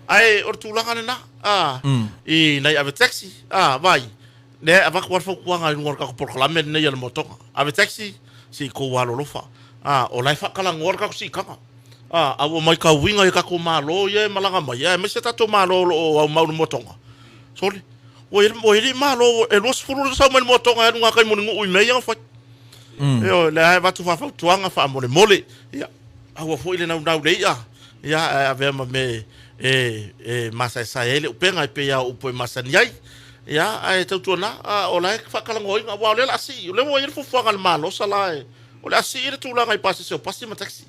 Ai or tu langa na. I nei ave taxi. Vai. Ne ava kwa fo kwa ngai ngor ka por klame nei el moto. Ave taxi si ko walo lofa. O lai fa kala ngor ka si kama. Awo mai ka winga e ka ko malo ye malanga mai. Me se tatu malo o mau motonga. Sorry. O ele malo e los furu sa mo motonga e nga kai mo ngu me yang fa. Yo le ai va tu fa tuanga fa mole. Ya. Awo fo ile na le ya. Ya ave me masa sa ele o penga pe ya o po masa nyai. Ya ai tu na o lai fa kala ngoi nga wa le la si. Le mo ele fo fa malo sala e. O le si ile tu la ngai pasi se pasi ma taxi.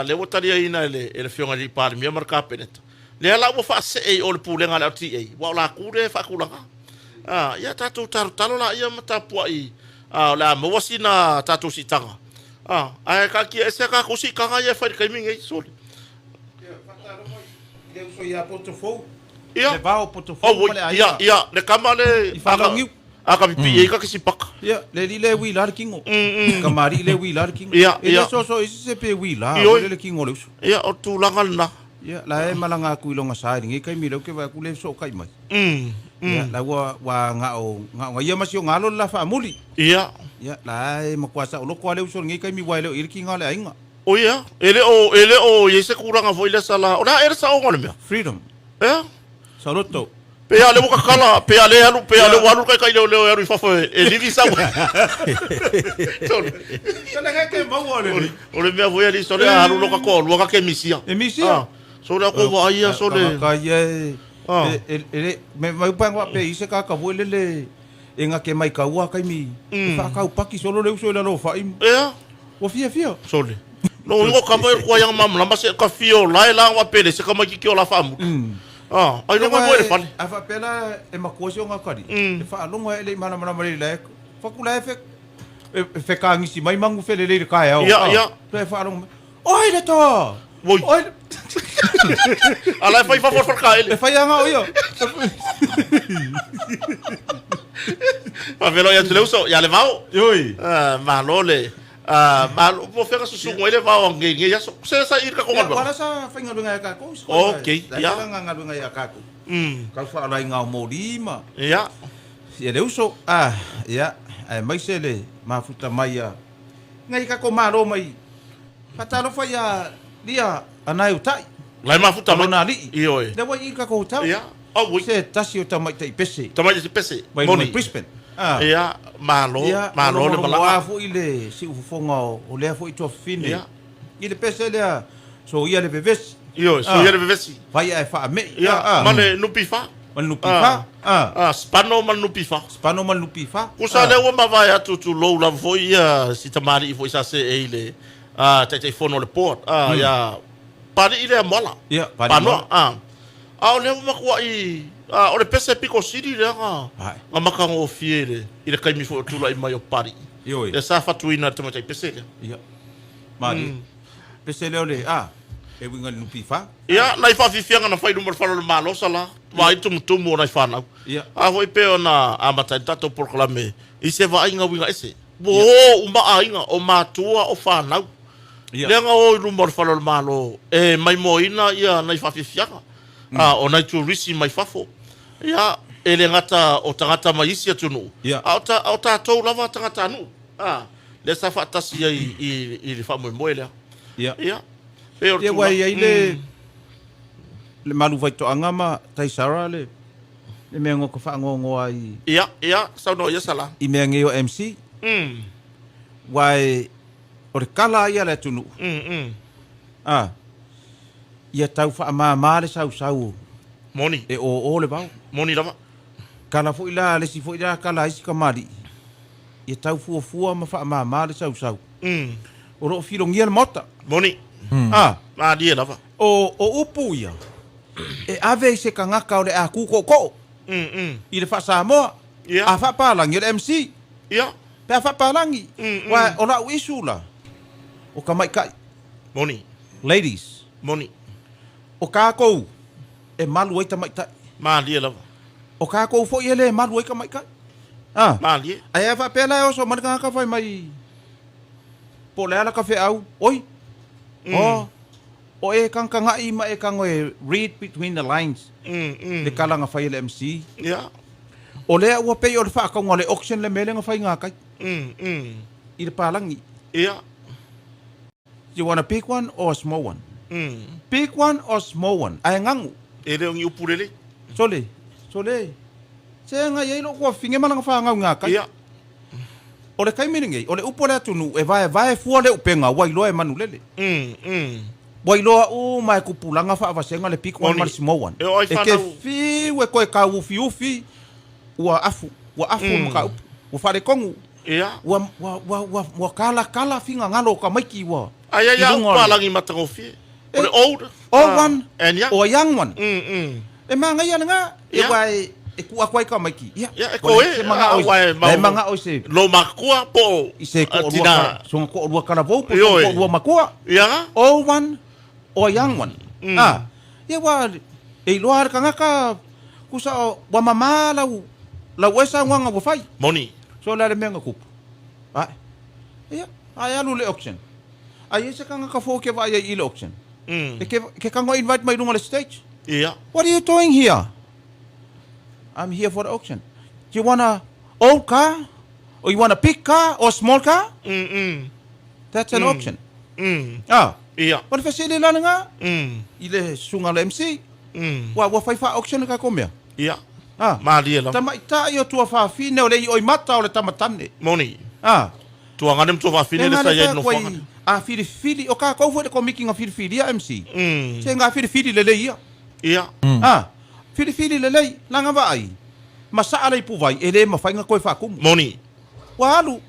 Le o taria ina ele fionga di par mi marka peneta. Le ala mo fa se o le pulenga la ti e. Wa la kure fa kulanga. Ya tatu talo la ia mata puai. La mo wasina tatu sitanga. Ai ka ki ese ka kusi kanga ia fa kai mingi soli.
Le so ia portofo.
Ia.
Le va o portofo le ai.
Ia, le kamale. Aka pipi e ka kisi pak.
Ia, le li le wi lar kingo. Kamari le wi lar kingo.
Ia.
So isi se pe wi la, le kingo le uso.
Ia, o tu langal na.
Ia, la e malanga ku ilonga sa ringi kai mi lo ke va ku le so kai mai. Ia, la wa nga ia masio ngalo la fa muli.
Ia.
Ia, la e makwasa o lo ko le uso ngi kai mi wa le ir kinga le ainga.
O ia, ele o ye se kuranga foi le sala. Ona era sa o ngone me.
Freedom. Saluto.
Pe ale mo kakala, pe ale walu kai le aru fa foi. E livi sa.
Sala ka ke mo ole.
Ole me foi ali sole aru lo ka ko, lo ka ke misia.
E misia.
Sole ko va ia sole.
Ka ye. Me mai panga pe ise ka voi le enga ke mai ka ua kai mi. Fa ka upaki solo le uso le lo fa im. O fia.
Sole. No ngo ka mai ko yang mam lamba se ka fio lai la wa pele se ka mai ki o la famu. Ai no mo le fale.
A fa pela e makosi o ngakari. E fa longo ele mana le. Fa kula fe ka ngisi mai mangu fele le ka ya.
Ia.
Pe fa longo. Oi le to. Oi.
Ala fa for ka ele.
E fa ya nga o yo.
Pa velo ya tele uso ya le vao.
Oi.
Malole. Mal vou faire susu com ele vai alguém já você sair com o
Wala sa fa ngalu nga ka ko.
Okay, ya.
Nga ngalu nga ka ko. Ka fa ala nga mo lima.
Ya.
Ya le uso ya ai mai sele mafuta mai ya. Ngai ka ko malo mai. Patalo fa ya dia anai utai.
Lai mafuta mai.
Na li.
Io.
Le wa ka ko utai.
Ya. Oh, oui.
Se tasio tamai tai pese.
Tamai se pese.
Moni Brisbane.
Ya, malo le
bala. Wa fu ile si ufonga o le fu to fini.
Ya.
Ile pese le so ia le beves.
Io, so ia le bevesi.
Vai ai fa me.
Ya, mane no pifa.
Man no pifa.
Spano man no pifa.
Spano man no pifa.
Usa le o ma vai atu tu lo la foi si tamari foi sa se ele. Te fono le port. Ya. Pari ile mola.
Ya,
pano. O le ma kwa i o le pese piko siri le nga maka ngo fiere ile kai mi fo tula i mai o pari
Yo.
le sa fatuina te mai pese le
Ya. Mari. Pese le ole e winga no pifa.
Ya, na fa fianga na fai numero falo malo sala vai tumu na fa na.
Ya.
Voi pe ona amata tato proclame i se va inga winga ese bo uma ainga o matua o fa na. Le nga o numero falo malo e mai moina ia na fa fianga. Ona tu risi mai fafo. Ya, ele ngata o tangata mai isi atunu. Au ta tau lava tangata anu. Le sa fa tasi i fa mo moela.
Ya.
Ya.
Ia wai ai le malu vai to angama tai sara le mea ngoko wha ngongo ai.
Ia, sau no ia sala.
I mea ngeo MC. Wai, o re kala ia le tunu. Ia tau wha maa le sau.
Moni.
E o le bau.
Moni lava.
Kala fo ila le si fo ila kala isi kamari. Ia tau fua ma wha maa le sau. O ro filo ngia le mota.
Moni. Dia lava.
O upu ia. E ave se ka ngaka o le a kuko ko. I le wha Samoa.
Ia.
A whapalangi o MC.
Ia.
Pea whapalangi.
Mm,
Wa o la uisu la. O ka mai kai.
Moni.
Ladies.
Moni.
O kākou. E malu ai ta mai tai.
Malia lava.
O kākou fo ele malu ai ka mai kai. Ah.
Malia.
Ai e whapela e oso marika ka whai mai. Po le ala ka whi au. Oi. O e kang ngai ma e kang e read between the lines. Le kalanga whai le MC.
Ia.
O lea ua pei o le whaakaunga le auction le melenga whai ngā kai. I le pālangi.
Ia.
You want a big one or a small one? Big one or small one? Ai ngangu.
E reo ngi upurele.
Sole. Se ngai ei lo kua whinge malanga whaangau ngā kai.
Ia.
O le kai miringi, o le upo le atunu, e vai fua le upenga, wai loa e manu lele. Wai loa o mai kupulanga whaavasenga le big one ma le small one.
E oi
ke
whanau.
fiu e koe ka ufi. Ua afu maka upu. Ua whare kongu.
Ia.
Ua kala finga ngalo ka maiki ua.
Ai ai au
Ilunga ole.
palangi matangofie. O le old.
Old one.
And young.
O a young one. E manga ia nga. E
Ia.
wai e kua koe ka maiki. Ia.
Ia, e koe,
Se manga
a
oi.
wai mau-
E manga oi se.
Lo makua po.
I se ko
tina.
rua. Songa ko rua kana vau. Po
Ioi.
ko rua makua.
Ia.
Old one. O a young one. Ah. Ia wa. E loa ka ngaka. Kusa o wa mama lau. Lau esa wanga wa fai.
Moni.
So la le menga kupu. Ai. Ia. Ai alu le auction. Ai ese ka ngaka fo ke vai i le auction. E ke kango invite mai runga le stage.
Ia.
What are you doing here? I'm here for the auction. Do you want a old car? Or you want a big car or small car? That's an auction. Ah.
Ia.
What if I say le lana nga? I sunga le MC. Wa fai fa auction ka komea.
Ia.
Ah.
Malia la.
Tama ita yo tua fa fine o le i oi mata o le tamatane.
Moni.
Ah.
Tua ngane mtua fine le sa ye no fanga.
A fili o ka ko fo de komiki nga fili a MC. Se nga fili le ia.
Ia.
Ah. Fili le langa vai. Masa ala ipu vai ele ma fainga koe fa kum.
Moni.
Walu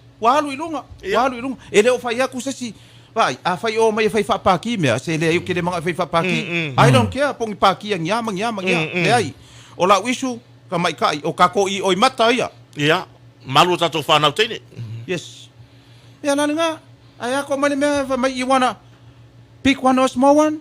ilunga.
Ia.
Walu ilunga. Ele o fai aku sesi. Vai, a fai o mai fai fa paki me, se le eu kele manga fai fa paki. I don't care, pong paki yang ya. Le ai. O la wisu ka mai kai o ka ko i oi mata ia.
Ia. Malu tato whanau teine.
Yes. Ya na nga. Ai ako mai me mai you wanna big one or small one?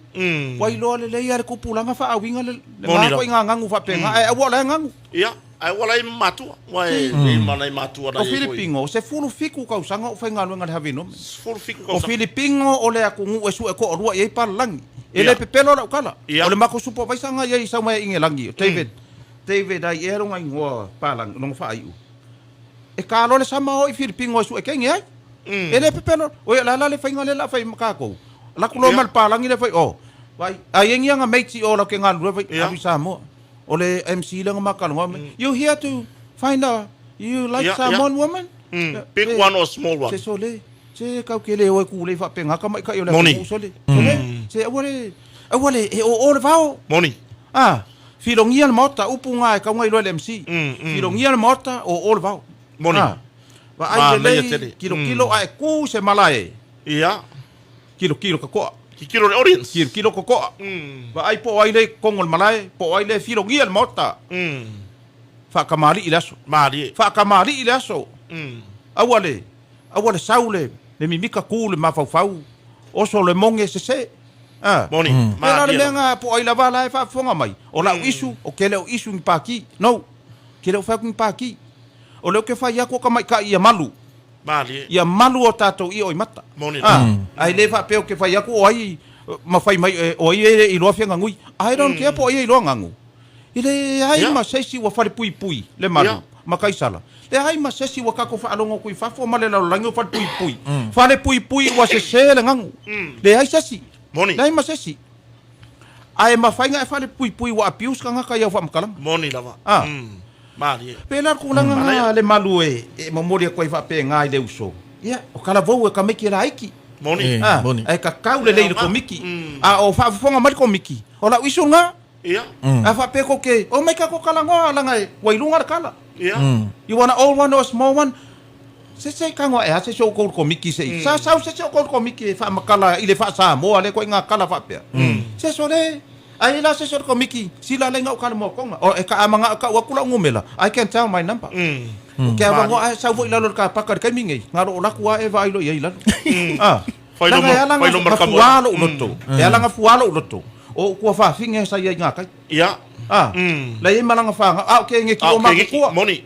Wai lo le ia le kupulanga fa awinga le ma ko inga ngangu fa penga. Ai wa la ngangu.
Ia. Ai wala i matua. Wai i mana i matua na
O Filipingo, se fulu fiku ka usanga o fainga luenga le havino.
Full fiku
O Filipingo o le aku ngu esu e ko o rua i palangi. Ele pepelo la ukala.
Ia.
O le mako supo vai sanga ia sa mai inge langi. David ai e ronga ngua palang long fa ai. E ka lo le sama o i Filipingo esu e kenge ai. Ele pepelo o la le fainga le la fai makako. La ku lo mal palangi le fai o. Vai ai ngi nga meiti o la ke nga lu vai abi sa mo. O le MC le nga makalonga. You here to find out you like someone woman?
Big one or small one?
Se sole. Se kau kele o ku le fa penga ka mai ka yo le
Moni.
sole. Se awale e o le vao.
Moni.
Ah, filongia le mota upunga e ka ngai lo le MC. Filongia le mota o le vao.
Moni.
Va ai
leia
le
tele.
kilo ai ku se malae.
Ia.
Kilo ka ko.
Ki kilo le audience.
Kilo ko ko. Va ai po ai le kongol malae, po ai le filongia le mota. Fa kamali ilaso.
Mari.
Fa kamali ilaso. Awale saule le mimika ku le mafau oso le monge se ah
Moni.
Mara le nga po ai lava la fa fonga mai o la isu o kele o isu paki no kele o fa paki o le ke fa ya ko ka mai ka ia malu
Mari.
ia malu o tato i oi mata
Moni.
ai le fa pe o ke fa ya ko ai ma fai mai o i lo fia ngui I don't care po i lo ngangu ile ai ma sesi wa fa pui le malu makai sala le ai ma sesi wa kako fa alongo kui fa fo male la lango fa pui fa le pui wa se le ngangu le ai sesi
Moni.
le ai ma sesi ai ma fainga fa le pui wa apius kanga ka ya fa makalam
Moni lava. Mari.
pela ku langa le malu e memori ko fa pe ngai le uso ia o kala vo e ka meki la iki
Moni.
Moni.
ai ka kaule le ko miki o fa fonga mal ko miki o la uso nga
Ia.
a fa pe ko ke o mai ka ko kala ngo langa e wailunga kala
Ia.
you want an old one or a small one? Se kango e se so ko miki se. Sa se ko miki fa makala ile fa sa mo ale ko nga kala fa pe. Se so le Ai la se so ko miki sila lenga o kala mo konga o e ka amanga ka wa kula ngumela I can tell my number ke ava ngo ai sa vo ila ka pakar kai mingi ngaro la kuwa e vai lo ye ila
Fai lo marka mo.
fualo loto e langa fualo loto o kuwa fa finge sa ye nga kai
Ia.
la ye malanga fa okay nge ki o ma kuwa
Moni.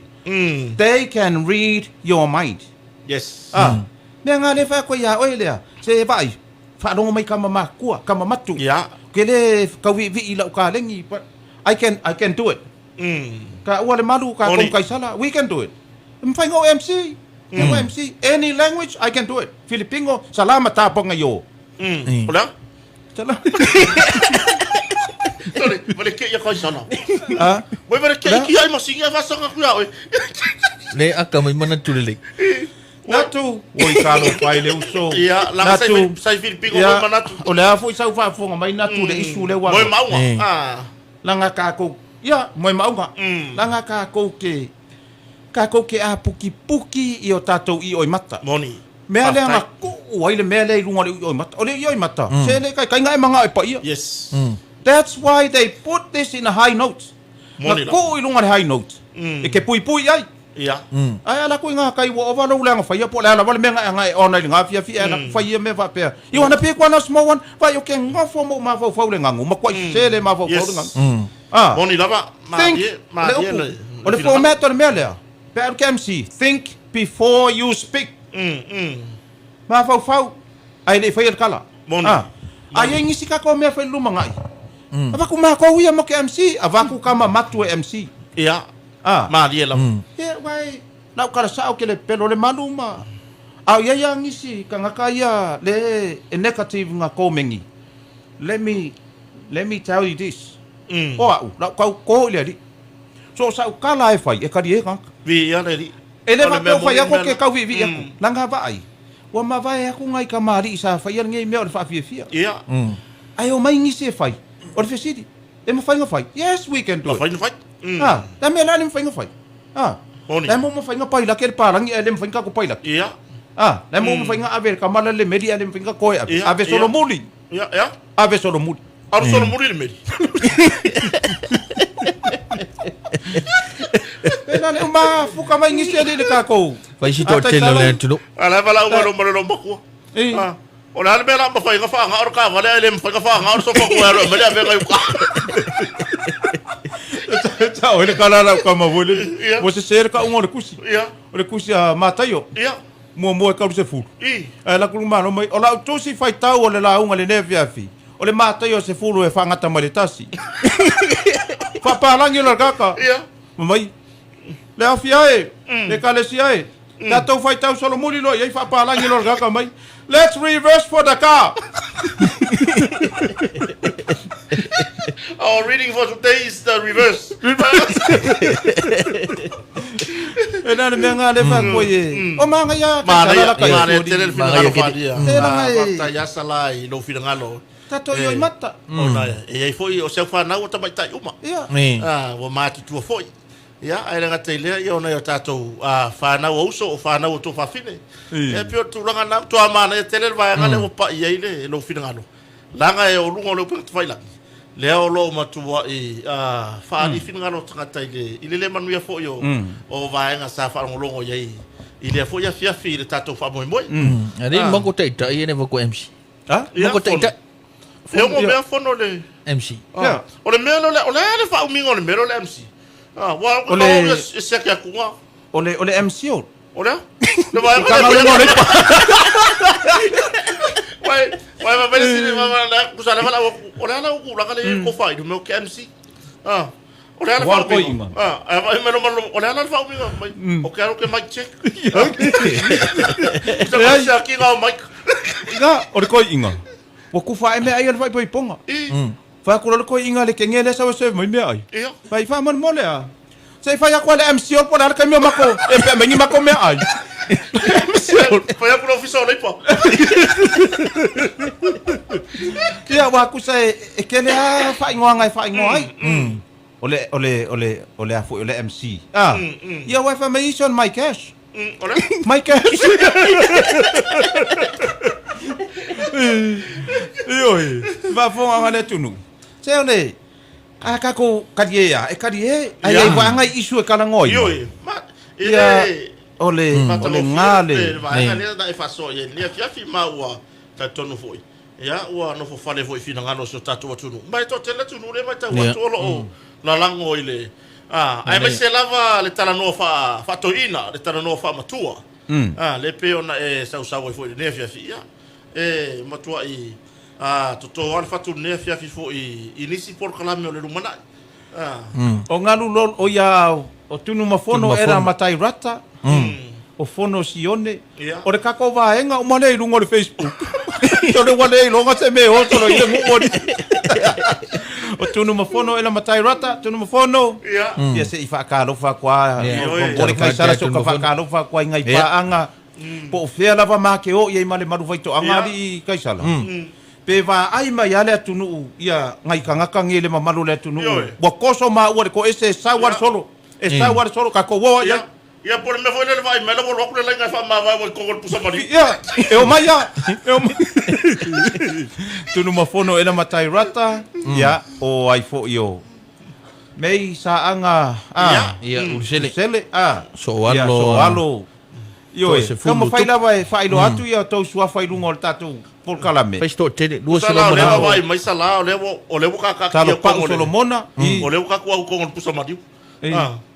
they can read your mind
Yes.
me nga le fa ko ya o ile se vai fa no mai kama ma kuwa kama matu
Ia.
Kele ka vi ila ka lengi but I can do it. Ka wale malu ka kong kai sala we can do it. Mfaingo MC. MC any language I can do it. Filipino salamat tapong ngayo.
Ola?
Salamat.
Sorry, mali ke ya kai sala. Wai mali ke ki ai masinga fa sanga ku ya oi.
Le aka may manatulilik.
Natu. Oi kalo pai le uso.
Ia, la sai Filipino mo manatu.
Ola fu sa fa fu mai natu le isu le wa.
Moi mau.
Langa ka ko. Ya, moi mau nga. Langa ka ko ke. Ka ko ke a puki i o tatou i oi mata.
Moni.
Mea le anga ku wai le mea le runga le oi mata. Ole i oi mata. Se le kai ngai manga e pa ia.
Yes.
That's why they put this in a high note.
Moni
Na ku i runga le high note. E ke pui ai.
Ia.
Ai ala ku nga kai wo over lo le anga fa ia po le ala wale mea ngai ona le nga fia fia na fa ia me va pe. You wanna pick one small one? Va you can go for mo ma fo fo le ngangu. Ma kwai se le ma fo fo le ngangu.
Moni lava. Ma dia le.
Ole format o le mea le. Per MC, think before you speak. Ma fau ai le fai kala.
Moni.
Ai ngisi ka ko me fai luma ngai. Ava ku ma ko ia mo ke MC, ava ku kama matu MC.
Ia. Ma dia la.
He wai na kala sa o ke le pelo le maluma. Au ia ngisi ka ngaka ia le negative nga ko mengi. Let me tell you this. O au, na ko le di. So sa kala e fai e ka di e ka.
Vi ia le di.
Ele va ko fai ako ke kau vi ako. Langa vai. Wa ma vai ako ngai ka mari sa fai ngai me o fa fia.
Ia.
Ai o mai ngisi e fai. O le fesidi. E mo fai nga fai. Yes, we can do
La
it.
fai.
Da me la ni fai nga fai.
Moni.
Da mo fai nga pai la ke parang e le fai nga ko pai la.
Ia.
Da mo fai nga ave ka mala le media le fai nga ko ave solo muli.
Ia, ia.
Ave solo muli.
Aru solo muri le meri.
Pena le uma fuka mai ngisi le ka ko.
Vai si to telo le tudo.
Ala bala o lo makua. Ola le bela ma fai nga fa nga or ka vale le fa nga fa nga or so fa ko ro me le ve ka.
Tau ele kala la ka ma vole. Mo se ser ka un kusi.
Ia.
O kusi a matayo.
Ia.
Mo ka se fu. La kuluma no mai ola tu si fai tau o le la unga le neve afi. O le matayo se fulu e fa ngata maletasi. Fa palangi lo kaka.
Ia.
Mai. Le afiae, le kalesiae. Tatou fai tau solo muli lo, iei fa palangi lo kaka mai. Let's reverse for the car.
Our reading for today is the reverse.
E nana mea ngā le wha koe e. O manga ia,
Mana
ka
ia tele le finangalo whadia.
Tēnā ngai.
Ta yasa lai no finangalo.
Tatou i oi mata.
O nai, e ai foi o seu whanau o tamai tai uma.
Ia.
Wa mati tua foi. Ia, ai ranga te lea, ia ona i o tātou whanau o uso o whanau o tō whawhine. E pio tūranga nau, tua mana e tele vai ngale o pa i eile e lo finangalo. Langa e o lunga o leo pēkata whailangi. Lea o lo matua i whaari finangalo tangata i le manuia foi o vaenga sa whaangolongo iei. I lea foi a fiafi i le tātou whamoemoe.
Ari moko teita i ene voko MC. Moko teita
E o mo mea fono le
MC.
o le mea lo le o le whaumingo le mea lo le MC. Wa o le e seke a kunga.
O le MC o.
O le? Le vai
Kama le ngore.
Vai ma vele sine ma la kusana mala o le ala ku la kale ko fai do meu que MC. O le ala
Wa ko
whaumingo.
ima.
Vai me no o le ala whaumingo. O quero que mic check. Sa aqui no mic.
Inga, o le koi inga. Wa ku fa e me ai al vai poi ponga. Fa ku le koi inga le kenge le sa se mai me ai.
Ia.
Vai fa man mole a. Sei fa ya kwa le MC o por ka me mako. E pe me mako me ai.
Foi a profissão nem pô.
Ia wa ku sai e ke le fa inga ai. Ole a fu ole MC. Ia wa fa me ison my cash.
Olha.
My cash. Ioi. Va fo anga le tunu. Se ole. Ka ko kadia e kadia ai ai wanga isu e kala ngoi.
Yo, ma
Ia ole ngale.
Vai ngale na e faso ye ni fiafi ma wa ta tonu foi. Ya wa no fo fale foi fina ngano so tatu tunu. Mai to tele tunu le mai ta wa tolo la lango ile. Ai mai se lava le tala no fa toina, le tala no fa matua. Le peo na e sa foi ne fiafi ya. Matua I to al fatu ne fiafi foi inisi por kalame o le lumana.
O ngalu lol o ia o tunu mafono era matai rata. O fono sione. O le kako vaenga o mane lungo le Facebook. O le wale longa se me o tolo ile mo. O tunu mafono era matai rata, tunu mafono. Ia se ifa kalo fa kwa. O le kaisara so ka fa kalo fa kwa ngai paanga. Po fea lava make o ia male maru vai to anga li kaisala. Pe va ai mai ale tunu ia ngai kangaka ngele mamalu le tunu. Wa koso ma o le ko ese sawar solo. E sawar solo ka ko wo ia.
Ia por me foi le vai, me lo vou le ngai fa ma vai ko ko pusa mari.
Ia, e o mai ia. Tunu mafono ela matai rata. Ia o ai fo io. Mei sa anga.
Ia ursele.
Sele
So alo.
Io e como fai lava e fai lo atu ia to sua fai lungo tatu por kalame.
Fai sto tele duas
Sala leva vai, mai sala levo ka
Salo pa Solomona.
O levo ka ko ko pusa mari.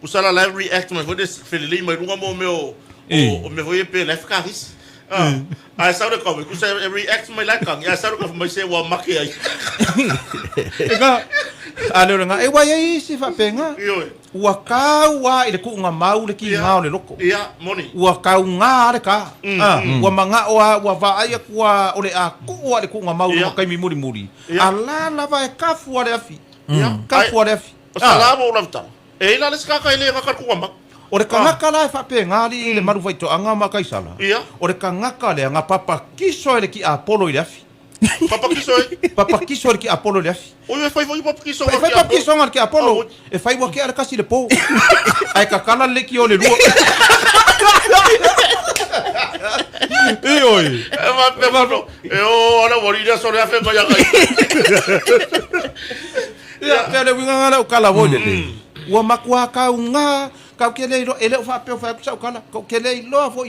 Usala live react mas vou desfelei mai lunga mo meu o me vou pe live ka ris. Ai sabe como que você react mai like kan. Ya sabe como você wa make ai.
Ega ale nga e wai ai si fa penga. Ua kaua ile ku nga mau le ki ngao le loko.
Ia moni.
Ua kau nga le ka. Ua manga ua va ai ku ole a ku le ku nga mau le kai mi muri. Ala la va e kafu ale afi. Kafu ale afi.
Sala mo lavta. E ila le skaka ile ka ku nga.
Ore kangaka la fa penga li le maru vai to anga ma kai sala. Ore kangaka le nga papa kiso ele ki Apollo ile afi. Papa kiso ele ki Apollo ile afi.
O e fai papa kiso.
Fai papa kiso ngal ki Apollo. E fai wa ki ala kasi le po. Ai ka kala le ki ole luo. Oi.
E va pe no. E o ala morida so le afe ma ya kai.
Ya tele winga ngala o kala wo le. Wa makwa ka unga ka kele ro ele fa pe fa sa kala ko kele lo fo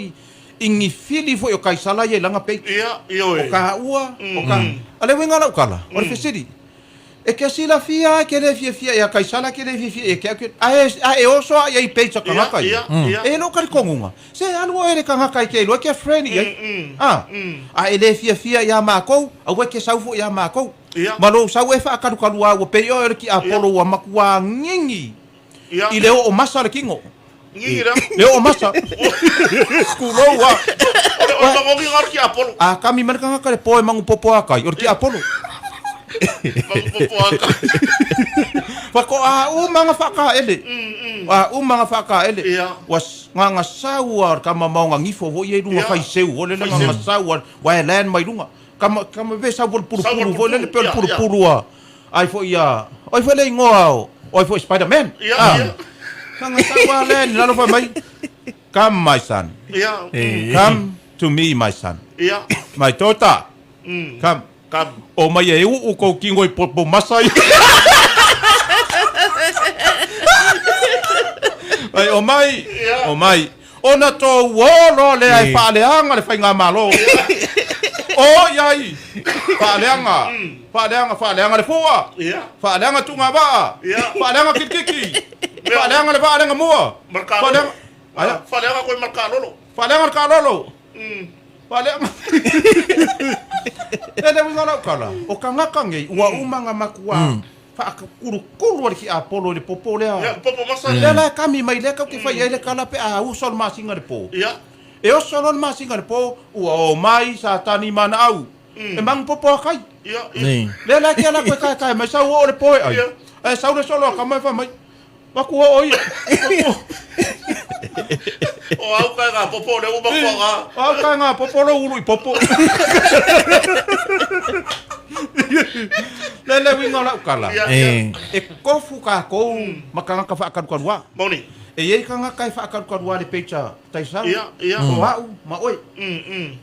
ingi fili fo yo kai sala ye langa pe.
Ia
o ka ua o ka ale winga la kala o le fesiri. E ke sila fia ke le fia ya kai sala ke le fia e ke e oso ya i pe sa kanga kai. E lo ka kongunga. Se alo ele kanga kai ke lo ke friend ye. Ele fia ya ma ko a we ke sa fo ya ma ko. Malo sa we fa ka kalu wa pe yo ki Apollo wa makwa ngingi. I leo o masa le kingo.
Ngira.
Leo o masa. Kuloa.
O mangogi ngar ki Apollo.
Kami man ka ka le poe mangu popo akai. Or ki Apollo.
Popo akai.
Pako u manga faka ele. U manga faka ele. Was nga sawa kama mau nga ngifo vo ye lunga fai seu. Ole le nga sawa wa land mai lunga. Kama ve sa vol puru vo le pel puru. Ai fo ia. Ai fo le ngoa. Oi foi Spider-Man. Kanga sawa len lalo fa mai. Come my son. Come to me my son. My daughter. Come. O mai e u ko kingo i po masai. Ai o mai. Ona to wolo le ai fa le anga le fa nga malo. O yai. Fa le fua. Fa le anga tunga ba. Fa le anga kikiki. Fa le anga mua.
Fa le anga ko markalolo.
Fa le anga Ele winga kala. O kanga kange wa umanga makua. Fa kuru ki Apollo le popo le.
Popo masa.
Le kami mai le ka ke fa ele kala pe a usol masinga le po. E o solon masinga le po o mai sa tani mana au. E mang popo kai. Le la ke la ko kai mai sa o le po ai. E sa le solo ka mai fa mai. Wa ku o ia.
O au ka nga popo le uma ko nga.
Au ka nga popo lo ulu i popo. Le Lele winga la ukala.
Ia,
E kofu ka kou makanga ka whaakarukarua.
Mauni.
E iei ka ngaka e whaakarukarua le pecha taisau.
Ia.
Ko wau, ma oi.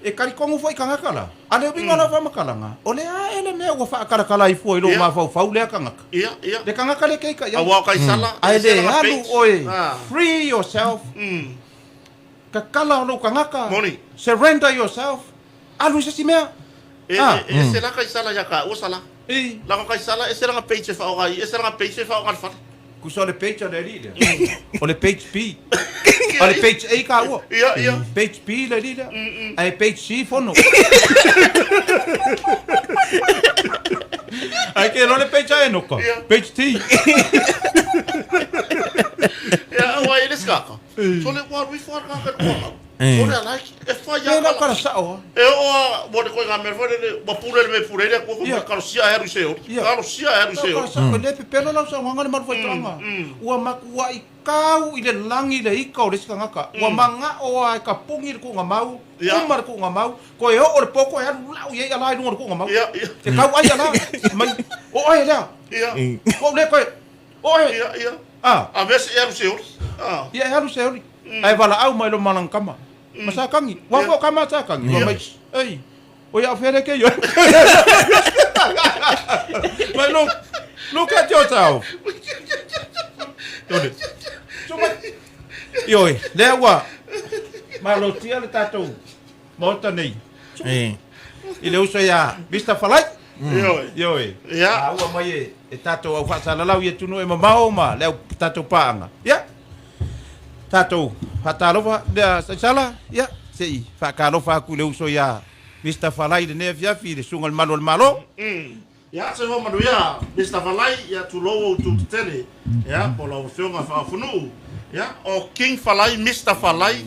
E karikongu foi ka ngaka la. Ale winga la whamakalanga. O le a ele mea ua whaakarakala i fua i lo ma fau lea ka ngaka.
Ia.
Le ka ngaka le keika ia.
Awa kai sala.
Ai le alu oi.
Ah.
Free yourself. Ka kala lo ka ngaka.
Mauni.
Surrender yourself. Alu se si mea.
E se la kai sala ya ka o sala.
E.
La kai sala e se la page fa o ai, e se la page fa o ngal fa.
Kuso le page le lida. O le page P. O le page A ka ua.
Ia.
Page P le lida. Ai page C fono. Ai ke no le page A no ka. Page T.
Ia, awa ele skaka. So le wa wi for ka ka. So le like e fa ya.
Ya no ka sa o.
E o mo de ko nga mer fo le ba pure le pure le ko ka sia heru se o. Ka sia heru se o.
Ka sa le pepelo la sa nganga le mar foi tranga. Ua makua i kau i le langi le ika o le sika ngaka. Ua manga o ai ka pungi ko nga mau. Umar ko nga mau. Ko e o le poko e alu lau ye ala i ko nga mau.
Ia.
E kau ai ala. Mai o ai la.
Ia.
Ko le ko. O ai.
Ia.
Ah.
A ver se heru se o.
Ia haru se ori. Ai wala au mai lo manang kama. Masakangi. Wafo kama sakangi. Mai. Ei. O ia fere ke yo. Mai look at yourself. Yoi, le wa. Ma lo tia le tatou. Mota nei. I le uso ya Mr. Falai. Yoi.
Ia.
Ua mai e tatou au whaasala lau ia tunu e mamao ma leo tatou paanga. Ia. Tatou hatalofa le sala. Ia. Sei whaakalofa aku le uso ya Mr. Falai le nea fiafi le sunga le malo.
Ya se vamos manuia, Mr. Falai ya tu lowo tu tele. Ya, por la opción a funu. Ya, o King Falai, Mr. Falai.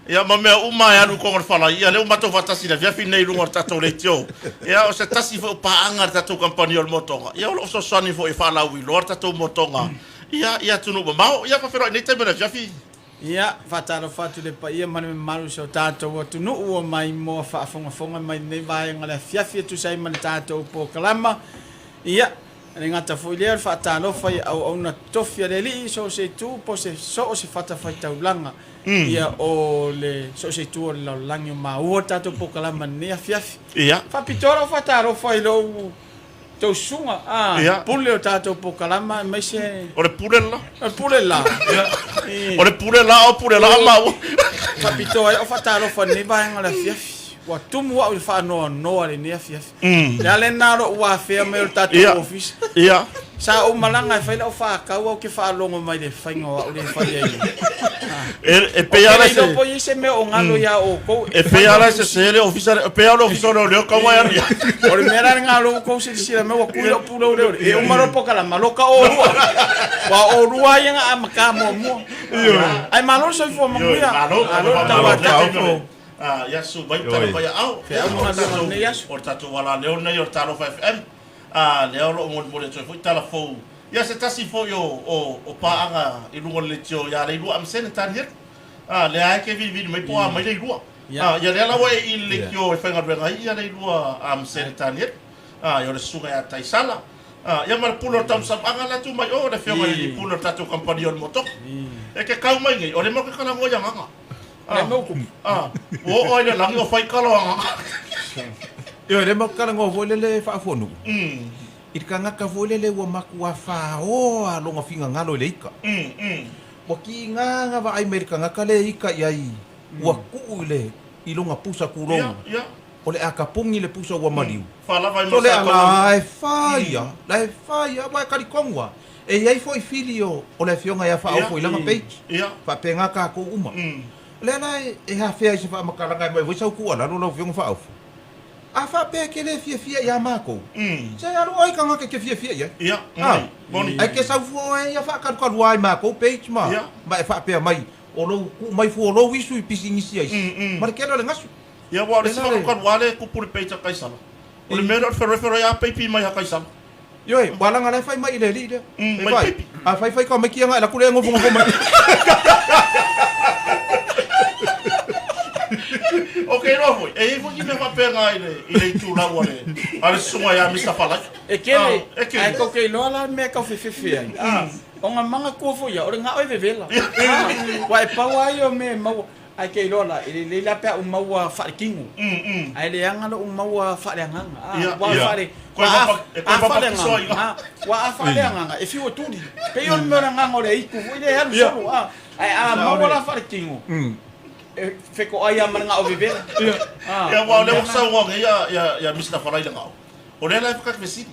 Ya mame uma ya lu con Falai. Ya le uma to fatasi la via finei lu ngorta to letio. Ya, o se tasi fo pa angar ta to campagnol motonga. Ya o so sani fo e fala wi lorta to motonga. Ya tu no mau, ya fa fero ni te mena via fi.
Ia, whatara whatu le pa ia mani maru so tātou atu nu ua mai mo whaafonga mai nei vai ngale fiafia tu sai mani tātou po kalama. Ia, ne ngata fo lea whaataro whai au na tofia le li so se tu po se so o se whata whai taulanga. Ia o le so se tu o le laulangi o ua tātou po kalama nea fiafi.
Ia.
Whapitora whaataro whai lo tau sunga, pule o tātou po kalama, mai se...
O le pule la.
Pule la.
O le pule la mau.
Papito ai o whataro whane vaenga la fiafi. Wa tumu wa ui whanoa noa le nea fiafi. Lea le naro ua whea me o tātou office.
Ia.
Sa o malanga e whaila o whakau au ke whalongo mai le whainga wa ule whaia i.
E peara se...
O po i se mea o ngalo ia o kou.
E peara se se le officer, e peara officer o leo kawa ia.
O le mea rare ngalo o kou se sira me wa kula o pula o leo. E o maropo kala maloka o rua. Wa o rua i nga a makamo mua. Ai malo so i fo manguia.
Malo
tawa tau.
Ya su bai talo bai au.
Fe au nga dama ne yasu.
O tatu wala leo nei o talo FM. Leo lo mo le tso foi tala fo. Ya se tasi fo yo o paanga i lungo le tio ya le lu am sen tan hier. Le ai ke vi mai po mai le lu. Ya le la wa i le tio e fanga benga ya le lu am sen tan hier. Yo le suga ya tai sala. Ya mar pulo tam sam anga la tu mai o le fio mai pulo tatu compagnon moto. E ke kau mai ngai o le mo ke kala ngoya nganga. O le langi o fai kalo nganga.
Yo le makala ngo vole le fa fonu. I ka ngaka vole le wa makua fa o a longa finga ngalo le ika. Wa ki nga va ai merika ngaka le ika yai. Wa ku le i longa pusa ku longa. O le akapungi le pusa wa mariu.
Fala vai
mo sa ko. La faia wa ka kongwa. E yai foi filio o le fionga ya fa o foi langa page. Fa penga ka ko uma. Le na e ha fea se fa makala ngai mai wisa ku ala no fionga fa o. A fa pe ke le fia ya mako. Se alo oi ka ngaka ke fia ya.
Ia. Boni.
Ai ke sa fu e ya fa ka ka wai mako page ma. Mai fa pe mai o lo mai fu o lo wisu i pisingisi ai. Mar ke le ngasu.
Ya wa le sa ka wale ku pul page ka sala. O le mero ferro ya pepi mai ka sala.
Yo, wala nga le fai mai le li de. Mai pepi. A fai ka mai ki nga la ku le ngo mai.
Okay, no foi. E foi que me fa pega ile tu la wale. Ale sunga ya Mr. Falai.
E kele,
e kele.
ai ko ke lola me ka fefe ai. O nga manga ko fo ya, o nga o vevela. Wa e pa wa yo me mau ai ke lola, ile la pe o mau fa kingu. Ai le anga lo mau fa le anga. Wa fa le. Wa fa le anga. Wa fa le anga. E fi o tudi. Pe yo me anga ngore iku, ile ya solo. Ai mau la fa kingu. Feko ai ama nga o vevela.
Ya wa le sa wa ya Mr. Falai la ngao. O le la fa ka vesi.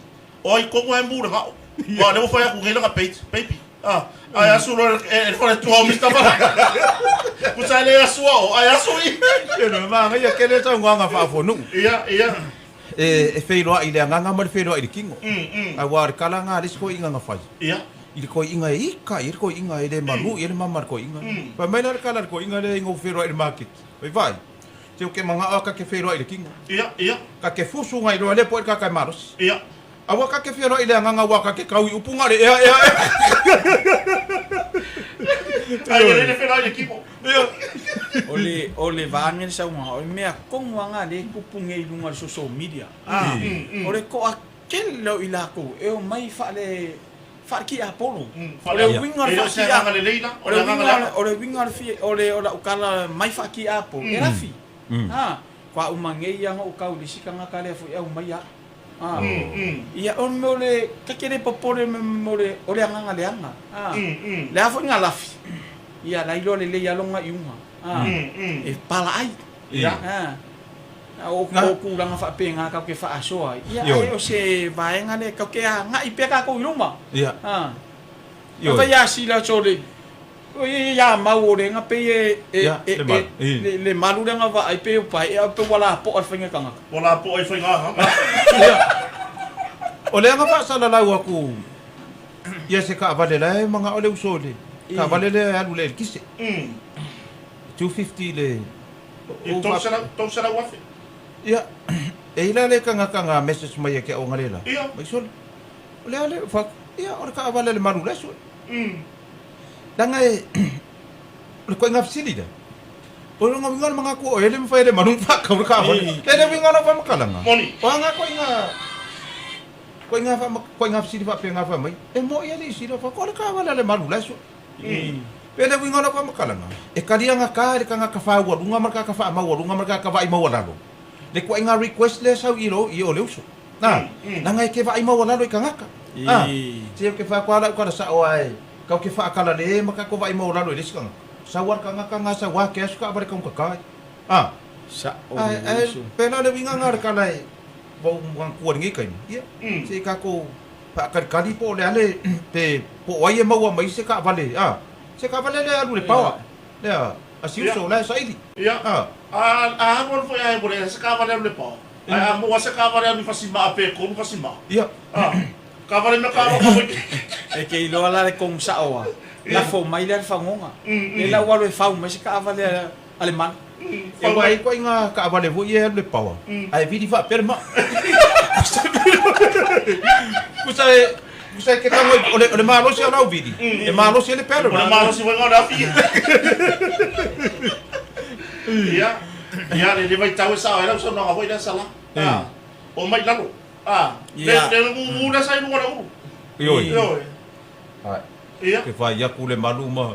Oi ko mo embu la ngao. Wa le fa ya ku ngela ka baby. Ai asu lo e fa tu o Mr. Falai. Ku sa le asu o ai asu i.
No ma ia ke le tau nga fa fo nu.
Ia.
E fei loa i le nganga ma fei loa i le kingo. Ai wa kala nga risko inga nga fai.
Ia.
I ko inga ika, i ko inga i le malu, i le mama ko inga. Pa mai na kala ko inga le ingo fei loa i le market. Vai. Te o ke manga aka ke fei loa i le kingo.
Ia.
Ka ke fusu nga i loa le po ka kai maros.
Ia.
Awa ka ke fei loa i le nganga wa ka ke kau i upunga le ea.
Ai le fai loa i le kingo.
Ole vangel sa uma o me kong wanga le kupunge i lunga social media. Ole ko akelo ila ko e o mai fa le fa ki Apollo. Ole winga fa ki
anga le leila.
Ole winga fi ole ukala mai fa ki Apollo. Era fi. Kwa umangei yang o kau disikanga kale fu e umai ya. Ia on mole kakere popore mole ole anga le anga. Le afu ngalafi. Ia lailo le le yalonga iunga. E pala ai.
Ia.
O ku langa fa penga ka ke fa asoa. Ia ai o se vaenga le ka ke nga ipeka ko iluma.
Ia.
Yo va ya sila chole. O ya mau le nga pe le malu le nga va ai pe pa e pe wala po al fenga kanga.
Wala po ai fenga.
Ia. O le nga fa sala la wa ku. Ia se ka vale la manga ole usole. Ka vale le alu le kise. 250 le.
Tau sara wafi.
Ia. E ila le kanga message mai ke o ngalela.
Ia.
Mai sol. Ole ale fa ia or ka vale le maru le sol. Danga e le ko ngap sili da. O nga winga mga ko ele mfa ele manung fa ka ka ba. Ele winga na fa makalanga.
Moni.
O nga ko nga sili fa pe nga fa mai. E mo ia le sili fa ko ka vale le maru le sol. Pele winga na fa makalanga. E kadia nga ka le kanga ka fa wa lunga marka ka fa ma wa lunga marka ka va i ma wa lalo. Le ko nga request le sa ilo i o le uso. Na nga ke va i ma wa lalo i kanga ka. Ti ke fa ko la sa o ai. Kau ke fa kala le maka ko vai mo lalo le skang. Sawar kanga sa wa ke suka bare kong kakai.
Sa o
uso. Pela le winga ngar kala e. Bo ngang kuan ngi kai. Ia. Si ka ko pa kali po le ale te po ai mo wa mai se ka vale. Se ka vale le alu le pawa. Le asi uso la sa ili.
Ia. Mo foi ai bore se ka vale le pawa. Ai mo se ka vale ni fasima ape ko fasima.
Ia.
Ka vale me ka
e ke ilo ala le kong sa oa. La fo mai le fangonga. E la walo e fau mai se ka vale aleman.
E wai ko inga ka vale vo ye le pawa. Ai vidi fa perma. Kusa ke tango ole malo se ala vidi. E malo se le perma.
Ole malo se vai ngora fi. Ia le vai tau sa ela so no ga voi da sala. O mai lalo. Le ngura sai ngora u. Yo. Ia.
Ke fa ya ku le malu ma.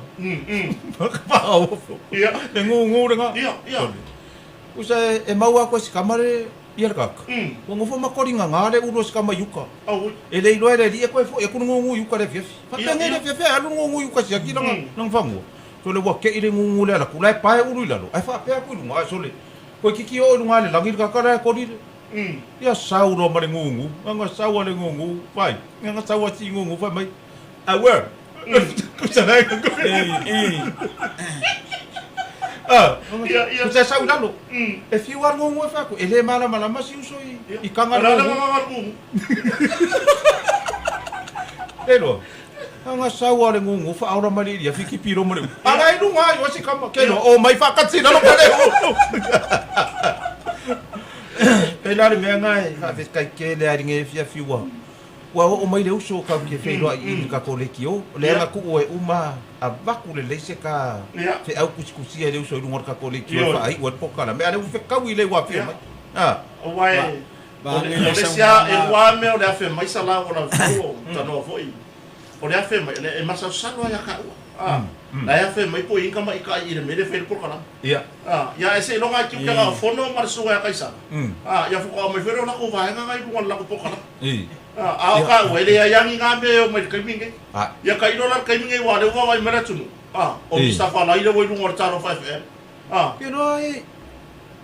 Pao.
Ia.
Le ngu nga.
Ia.
Usa e mau ko se kamare ia ka. Ko ngofo ma koringa ngale ulo se kama yuka. E le ilo ele e ko e ku ngu yuka le fifi. Fa tenge le fifi alu ngu yuka se ki nang fango. So le wa ke ile ngu le la ku lai pa ulu lalo. Ai fa pe ku ngu so le. Ko kiki o lu ngale langi ka kara ko di. Ia sauro mare ngungu, nga sawa le ngungu, vai. Nga sawa si ngungu vai mai. Awer. Kusana ko. Kusa sa ulalo. E fi war ngungu fa ko ele mala masi uso I kanga ngungu. Elo. Nga sawa le ngungu fa aura mari ia fiki piro mare. Ala ilu nga yo si kama kelo o mai fa katsi na lo pare. Pela le mea ngai, ha fes kai ke le aringe fia fiua. Ua o mai le uso ka ke whenua I ka koleki o. Le anga ku o e uma a vaku le leise ka fe au kusikusia le uso I lungar ka koleki o wha ai ua pokala. Me ane ufe kau I le ua pia mai.
O wai, o le sia e wā mea o le awhi mai sa la o la fuo tanoa foi. O le awhi mai, e masa salwa ya ka ua. La ya fe mai po inga mai ka I le mele fe por kana.
Ia.
Ya ese longa ki ka fono mar suga ya kaisa. Ya fuka mai fe na ko va nga ngai ko la ko por kana. A ka we le ya ngi nga me o mai ka minge. Ya ka ino la ka minge wa le wa mai mara tunu. O Mustafa la ile wo lu ngor taro 5
Ke no ai.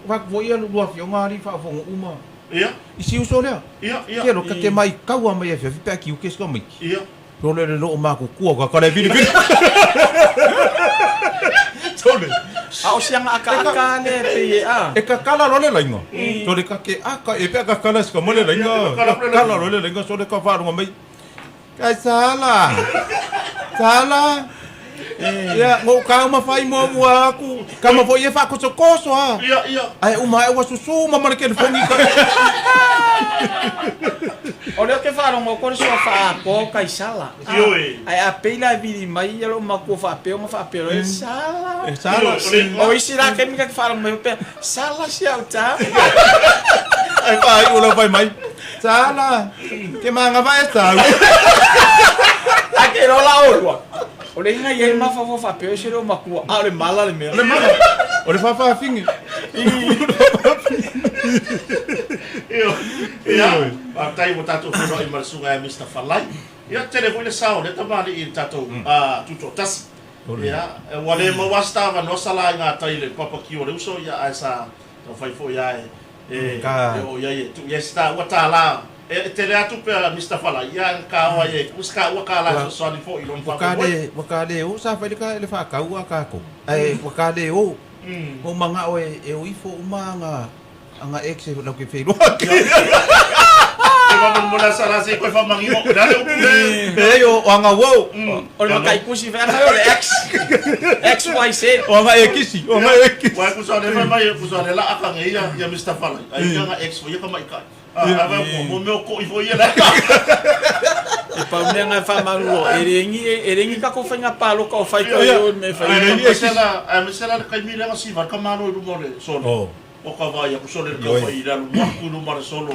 Wa voia lu wa fionga ri fa fongo uma.
Ia.
Isi uso lea.
Ia.
Ke no ka ke mai kaua mai e fe pe ki u ke ska mai.
Ia.
Role le lo ma ko kua ka le vini. Tole.
A o sianga aka le pe a.
E ka kala role la inga. Tole ka ke aka e pe ka kala ska mole la inga. Kala role la inga so le ka fa ro mai. Ka sala. Sala. Ya, ngo ka ma fai mo aku. Ka ma foi e fa ko koso a.
Ia.
Ai uma e wa susu ma ma ke fongi ka.
O leo ke whaaro ngō kore soa wha ko kai sala. Ai a peila viri mai alo ma ko wha peo ma wha peo e sala.
E sala.
O isi rā ke mika ke whaaro mai peo. Sala si au tā.
Ai whai ula vai mai. Sala. Ke manga vai tau.
A ke rola orua. O le inga iei ma wha peo si ro ma kua. A le mala le mea.
Le mala. O le wha fingi.
Ia, a tai mo tatou whenua I marasunga e Mr. Falai. Ia, tere koe le sao, le tamani I tatou tuto tasi. Ia, wale mawasta wa nosala I ngā tai le papa ki o le uso, ia ai sa tau whaifo ia e o ia e tu ia sta ua tā la. E tere atu pe Mr. Falai, ia ka oa e, uska ua ka la so soani fo I lon whakawai.
Wakale o, sa whaile ka le whakau a kako. Ai, wakale o. O manga o e o ifo umanga. Anga exe lau ke whairoa.
E wama mona sara se koe whamangi o, nare o pule.
E o anga wau.
O le makai kusi whena o le X. XYZ.
O anga e kisi. O anga e kisi.
Wai kusane mai kusane la aka ngai ia Mr. Falai. Ai nga ex fo ia ka mai kai. Ava mo me ko I fo ia la.
E pa unea ngai whamaru o. E rengi ka ko whainga palo ka o whai ka o me whai.
Mesela le kai mire nga sivar ka maro I rumore solo. O ka vai a kusole ka whai ira lumaku lumare solo.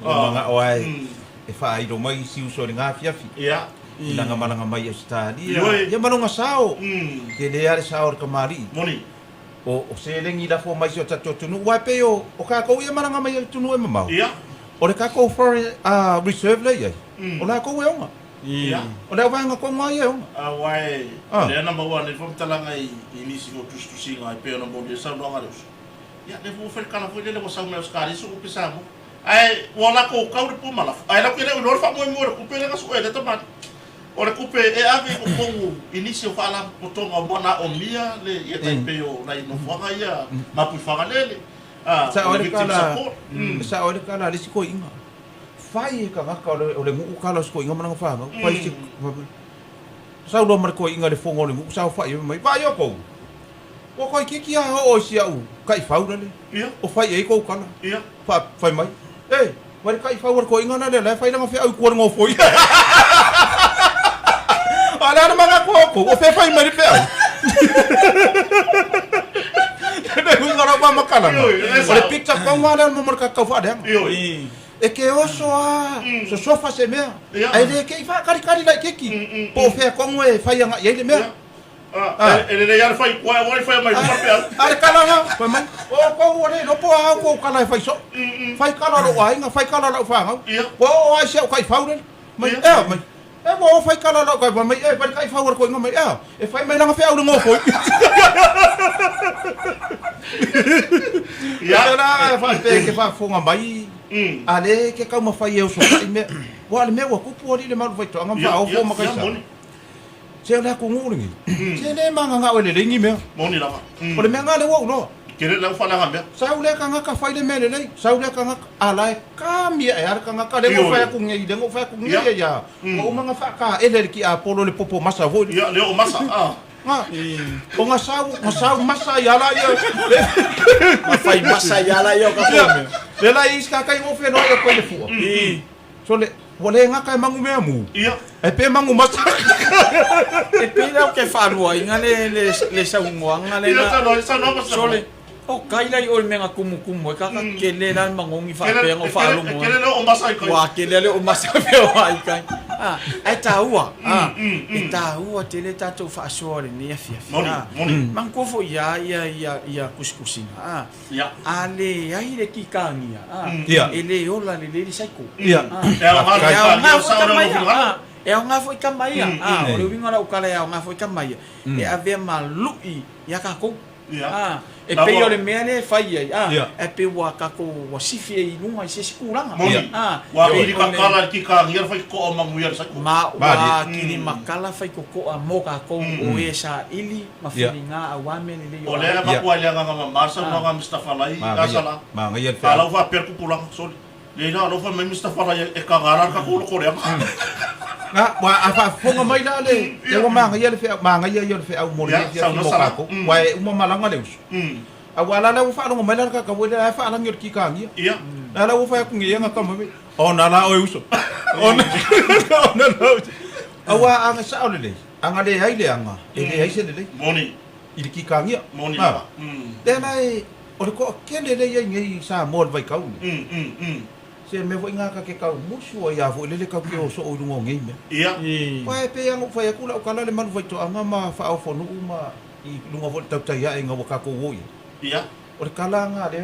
Manga o ai. E whai ro mai si uso ni ngā fiafi.
Ia.
Ilanga malanga mai e stadi. Ia manonga sao. Ke le are sao ka mari.
Moni.
O se rengi la fo mai so tato tunu. Wai pe o ka kou ia malanga mai tunu e mamau.
Ia.
O le ka kou foreign reserve le iai. O la kou e onga.
Ia.
O le wanga kou ngai e onga.
Wai. Le ana maua ne fo talanga I nisi mo tusi ngai pe ona mo le sa no ngaros. Ia ne fo fer kana fo le mo sa mo skari so ko pisa mo. Ai wala ko ka ur pu mala. Ai la kele ur fa mo mo ko pe le ka so e le tamat. Ora kupe e ave ko pongu inisio fala potonga bona o mia le ia tai pe o nai no fanga ia mapu fanga lele.
Sa ore kala le siko inga. Fai ka ngaka o le ngu kala siko inga mana fa. Fai si. Sa lo mar ko inga le fongo le ngu sa fai mai. Vai o ko. O ko ki a o si au. Kai faura le.
Ia.
O fai e ko kala.
Ia.
Fai mai. Eh, vai kai faura ko inga na le fai na fa au ko ngo foi. Ala na mga koko, o fe fai mari feo. Ne ngara ba makala. O le pizza ko ngala mo marka ka fa de. E ke oso a, so sofa se mea. Ai le ke fa kari la keki. Po fe ko ngwe fai nga ye le mea.
Ele ya fai kwa wa fai mai fa pe.
Ai kala nga, fa mai. O ko ore no po a ko kala fai so. Fai kala ro ai nga fai kala la fa nga. O ai se kai faure. Mai mai. E mo fai kala lo kai mai e vai kai favor ko ngomai e fai mai nga fai au ngo foi ya na fa te ke fa fonga mai ale ke ka mo fai eu so me wa le me wa ku po le mal vai to nga fa au fo ma kai sa se la ku nguringi se le manga nga le ringi me
moni la
o le me nga le wo no
kere la fa la ngamba
sau le ka nga ka fai le me le sau le ka nga ala ka mi e ar ka nga ka le mo fa ku ngi le mo fa ku ngi ya o mga fa ka ele ki a polo le popo masa vo
ya le o masa
o nga sau masa ya la ya
Fai masa ya la yo ka pome.
le la is ka kai mo fe no e ko le fu so le Wale ngaka mangu memu.
Ia.
E pe mangu masa.
E pila o ke whanua inga le saungoa nga le
Ia
na
sa no
sole o kailai o menga kumu e kaka kele lan mangongi whapenga o whalungoa
Kele o masai kai.
wa kele le o masape o ai kai e taua e taua te le tatou whaasore ni
Moni.
Mangkofo ia kuskusinga
Ia.
ale ai le kikangia
Ia.
ele ola le le saiko
Ia.
e o nga foi kamaia o le winga la ukala e o nga foi kamaia e ave malui ia ka ko e pe o le mea le fai ai e pe wa ka ko wa sifi e lunga i se sikuranga
Wa pe ka kala ki ka ngia fai ko o mangu ia sa ko.
ma wa kini makala fai ko ko a mo ka ko o e sa ili ma filinga a wame le
O le ka ko ia nga masa nga Mustafa lai ka sala.
Ma ngai el
Kala fa per ku pulang sol. Le na lo fa mai Mustafa lai e ka gara ka ko ko le.
Nga wa afa fonga mai la le. E wa ma ngai el fe ma ngai el fe au mo le fe mo ka ko. Wa e uma malanga le us. A wala la ufa no mai la ka wele a fa lang ki ka ngia.
Ia.
Na la ufa ku ngia nga ka mo. O na la o uso. O na la. Awa anga sa ole. Anga le ai le anga. E le ai se le.
Moni.
Ili ki ka ngia.
Moni.
Le nai o le ko kele le ye ngai sa mo vai ka u. Se me voi nga ka ke ka musu o ia vo le ka ke o so o lungo ngai me.
Ia.
Pai pe yang fa ya kula o kala le manu vai to anga ma fa o fo nu ma I lungo vo tau tai ai nga ka ko wo ia.
Ia.
O le kala nga le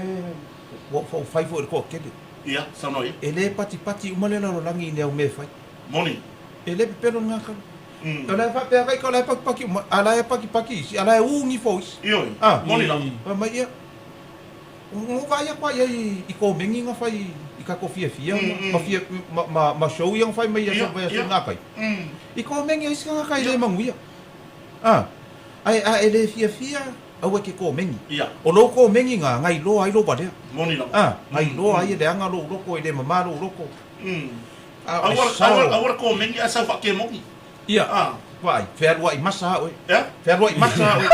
wo fo fai fo ko kele.
Ia, sanoi.
Ele pati umale la langi ne o me fai.
Moni.
Ele pero nga ka. Ala fa pe kai ko la paki ala paki si ala ungi fo.
Io. Moni la.
Ma ia. Ngo vai kwa ia I ko mengi nga fai I ka ko fia ma show yang fai mai ia vai so nga kai. I ko mengi is nga kai le mangu ia. Ai ele fia au ke ko mengi.
Ia.
O lo ko mengi nga ngai lo ai lo ba le.
Moni la.
Ngai lo ai le anga lo ko ile mama lo ko.
Agora ko mengi asa fa ke mo.
Ia. Vai, fer wa I masa oi.
Ya?
Fer wa I masa oi.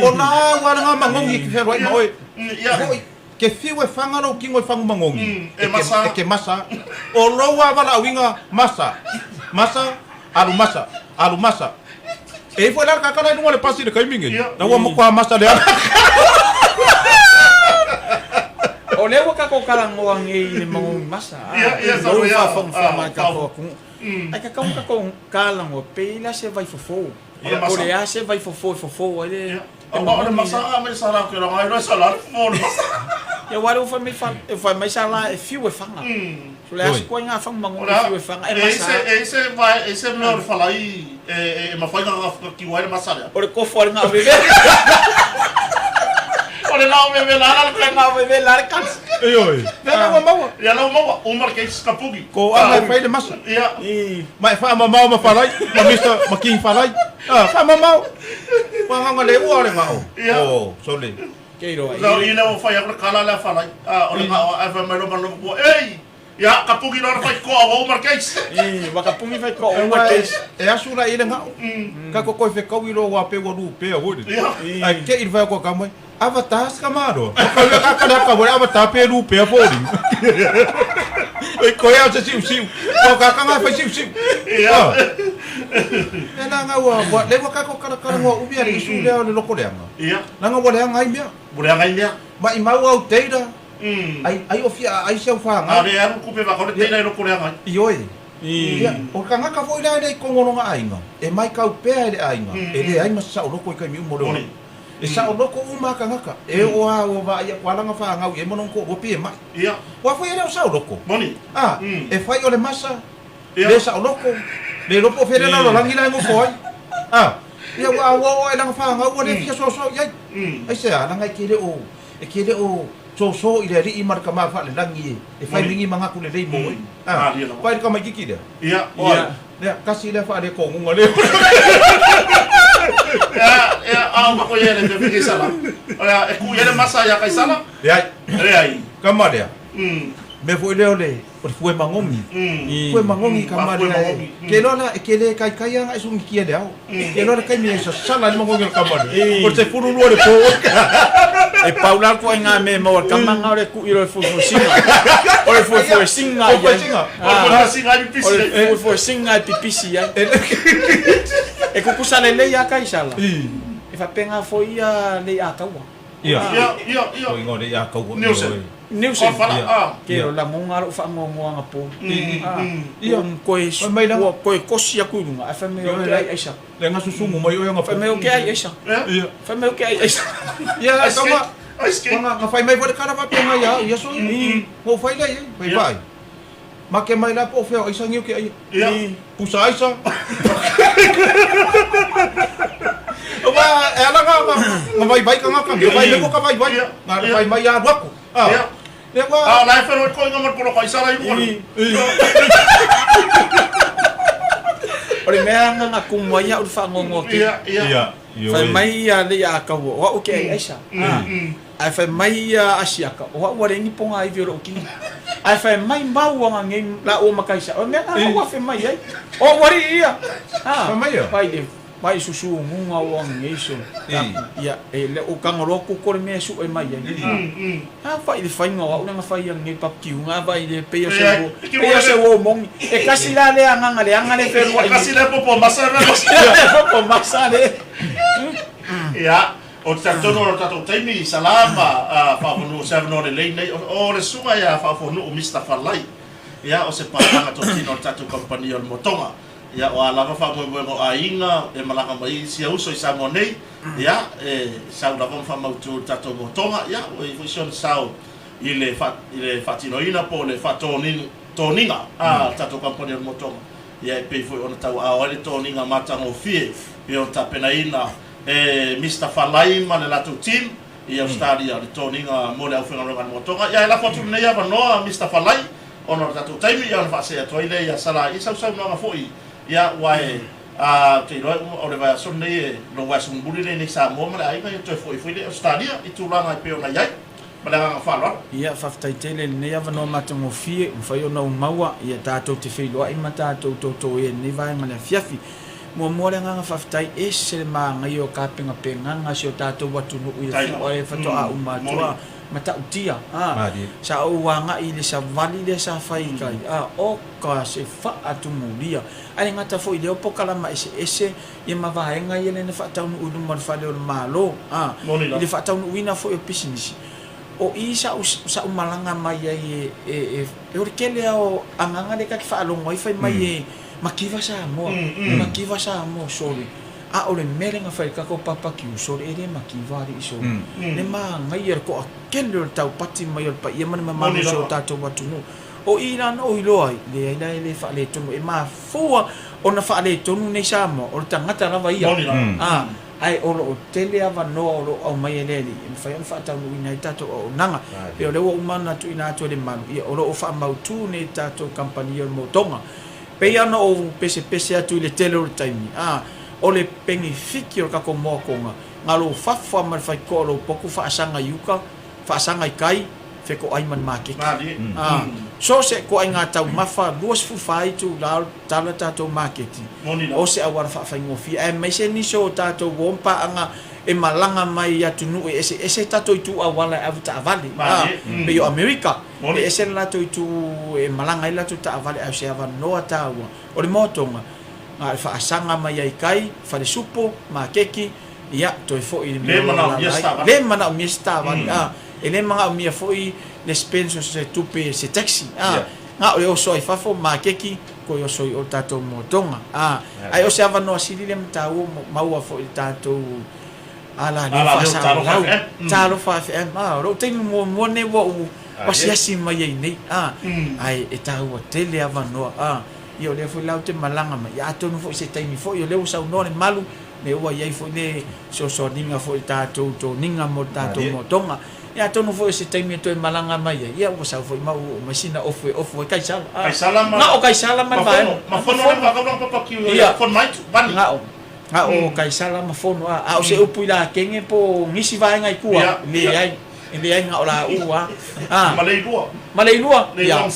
O na wa nga mangongi ke fer wa ma oi.
Ia.
Ke fiu e fanga no kingo e fangu mangongi.
E masa.
E ke masa. O lo wa wala winga masa. Alu masa. E foi lá kakala no le pasi de kaimingi. Na wa mo kwa masa le.
o le wa ka ko kala ngoa ngi le mangu masa
Ia, sa
o
ia.
fa ma ka ko ai ka ko kala ngo pe la se vai fofo o le a se vai fofo ele
Agora masa me sala que não vai sala for.
ya wale fa mai sala e fiu e fanga so le as ko nga fa mangu e fiu e fanga e masa
esse melhor falar aí ma foi que o era masa.
o le ko for nga bebe
Olha não me velar
que nga bebe lar kan
Oi. Na wa ma.
ya não mau o marquês capugi.
Ko anga fai le masa.
Ia.
Mai fa ma falai, ma mister ma king falai. Fa ma. Wa nga le wa le ngao. Oh, so le.
keiro ai
Não, e não foi agora cala lá falar. Olha a vai mais no no. Ei! Ya capugi não vai com o marquês.
waka pungi fai ko o marquês
E asu la ile ngao. Ka ko fe ko ilo wa pe wa lu pe o de. Ai ke il vai ko ka mai. Avatar kamaro. Ka wa avatar pe lu pe fo di. Oi ko ya se siu. Ko ka nga fa siu.
Ia.
Ela nga wa le wa ka ko ka ngo ubi ari su le lo ko le nga.
Ia.
Na nga wa le nga ai mea.
Boleh ngai dia.
Ma I mau au teira. Ai ofia ai se fa nga.
Are aru kupe va kore tena no kore ngai.
Ioi. Ia, o ka nga ka foi la nei kongono nga ainga. E mai ka upe ele ainga. Ele ai ma sa o loko I kai mi mo le. E sa o loko uma ka nga ka. E o va ia kwala nga fa nga e mo non ko o pe mai.
Ia.
Wa foi ele o sa o loko.
Moni.
E fai o le masa. Le sa o loko. Le lopo fere na lo langi la ngo foi. Ia wa e lang fa nga o le fia so ia. Ai se ana ngai kele o. E kele o so I le ri mar ka ma fa le langi e fai ringi manga ku le mo. Pai ka mai kiki dia.
Ia.
Ne kasi le fa le ko ngo le.
Ma ko yele de fikir salah. Olha, ku yele masa ya kai salah.
Ya.
Ai.
Kama dia. me foi le foi mangongi foi mangongi kamari ke lola ke le kai anga isu ngia le au ke lola kai mi sa sala mangongi kamari o te furu lo le po
e paula ko nga me mo kamanga ore ku iro fu singa ore fu singa
ora singa di pisi
ore fu singa pipisi ya e ku kusale le ya kai sala e fa penga foi ya le ya kawa
ia
foi ngore ya kawa
New
Zealand
kero la monga ro fa ngongo nga po ia ko kosi ya kunga fa me o ke ai sa
le nga susumu mai o nga
fa me o ke ai sa fa me o ke ai sa
ia tama nga fai mai vor cara va penga ya so mo fai le vai ma ke mai la po fe ai sa ngiu ke ai pusa ai sa Oba, ela nga vai ka nga vai le ko ka vai na vai mai ya wako
lai pero ko nga mo ko isara yu
ore mea nga kumwa ya ufa ngongo ki fa mai ya le ya ka wa o ke aisha ai fa mai ya asiaka wa wale ni ponga i viro ki ai fa mai mau nga ngi la o makaisa o mea wa fa mai ai o wari ia
fa mai ya
vai susu munga o ngeso ya ele o kangoro ko ko me su e mai ha vai le fainga o nga fai ngi papki nga vai le peyo se wo mong e kasila le anga le feru
kasila popo masara
popo masale
ya o tatono o tato taimi salama fa no se no le nei o le sunga ya fa no Mr. Falai ya o se panga to tino tato company o motonga ya o ala fa mo ainga e malanga mai si uso isa monei ya sa la fa mau tu tato motonga ya o fusion sao ile fatino ina po le toninga tato company motonga ya pe foi ona tau a ole toninga mata ngo fie e o tapena ina Mr. Falai ma le lato team e o stadia le toninga mo le au fenga motonga ya la foto nei ava no Mr. Falai ona tato taimi ya fa se toile ya sala isa sa no foi ya wai te roi o le vai son nei no vai son buri nei sa mo mala ai vai to foi le stadia i tu langa pe ona yai mala nga fa lo
ia fa ftai tele nei ava no matango fie fai ona maua ia tato te filo ai mata to e nei vai mala fiafi mo mo le nga fa ftai e se ma nga yo ka penga nga sio tato watu no ia o fa to a umatua mata utia sa o wanga ile sa vali le sa fai kai o ka se fa atu mulia ai ngata fo ile po kala ma ese ye ma va nga ye ne fa ta unu ma fa le malo ile fa ta unu wina fo e business o isa sa umalanga mai e orkele o anganga de ka fa lo ngoi fa mai makiva sa mo sorry ole mere nga fai ka ko papa ki usore ere makiva ri iso ne ma ngai ko kendo tau pati mai pa ye man ma so tato watu no o ina no iloi le fa le tonu e ma fua ona fa le tonu ne samo o tangata lava ia ai o tele ava no o mai le fai fa tau ina tato o nanga e o le o mana tu ina to le manu ia o fa mautu ne tato company mo tonga pe ana o pese atu le tele o taimi o le pengi fiki o kako mokonga ngalo fafa mal fai ko lo poku fa asanga yuka fa asanga kai fe ko ai man make so se ko ai ngata mafa duas fu fai tu la tala tato market o se awar fa fai ngofi e mai se ni so tato wompa anga e malanga mai ya tunu ese tato itu awala avuta avali be yo America ese la to itu e malanga ila tu ta avali a se ava no tawa o le motonga nga fa asanga mai ai kai fa le supo ma keki ia to fo i
le mana
o miesta va ele manga o mia fo i le spenso se tupe se taxi nga o so i fa fo ma keki ko yo so o tato motonga ai o se ava no asili le mtau mau fo i tato ala ni fa sa talo fa ro te mo ne wo si mai nei ai e tau tele ava no io le fo laute malanga ma ya tonu fo se taimi fo io le usa no le malu le ua ia fo le so ninga fo tato to ninga mo tato mo tonga ya tonu fo se taimi to malanga ma ia usa fo mau masina off kai sala ma o kai sala ma va
ma fo no ma ka pa ki ia fo mai ban
nga o kai sala ma fo no o se upu la kenge po ngisi va ngai kua le ai Ini ai ngau la ua. Ah.
Malailua.
Ia.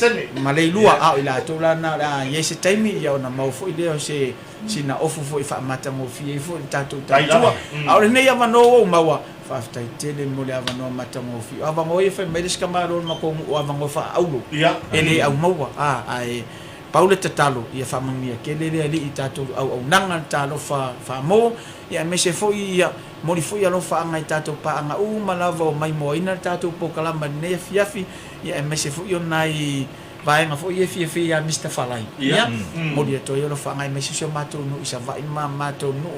Malailua au ila tula na la yese taimi ia na mau fo ile se sina ofu fo ifa mata mo fi fo tatu tatu. Au le nei ava no maua. Fa tai tele mo le ava no mata mo fi. Ava mo ifa medes kamaro ma ko ava ngo fa aulo.
Ia.
Ele au maua. Ah ai Paule tatalo ia fa mangia kelele ali tatu au nanga talo fa mo ia me se fo ia mori fo ia lo fa ngai tatu pa anga malava mai mo ina tatu po kalama ne fiafi ia me se fo io nai vai nga fo ia fiafi ia Mr. Falai ia mori to ia lo fa ngai me se mato no isa vai mato no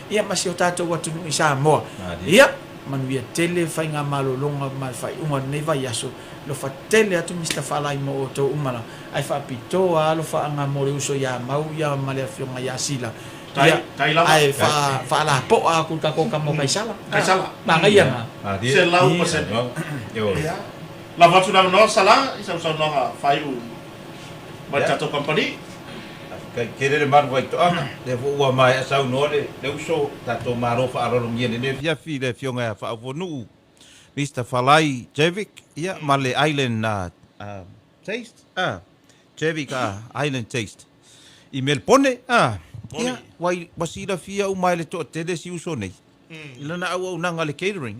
ia ma se tatu watu no isa mo ia manu ia tele fa nga malolonga mai fa ne vai yaso lo fa tele atu Mr. Falai mo to umala ai fa pitoa lo fa anga mo uso ya mau ya male fionga ya sila ai fa la po a ku ka ko ka mo kai sala manga ia
se lau pa se yo la vatu na no sala isa usa no fa u tato company
Kere le maru vai toanga, le ua mai asau no le uso tato maro fa aroro ngiene ne fiafi le fionga fa avonu. Mr. Falai Javik, ia Male Island taste, Javik Island taste. I Melpone, ia wai basira fia u mai le to tele si uso nei. Ilana au nanga le catering,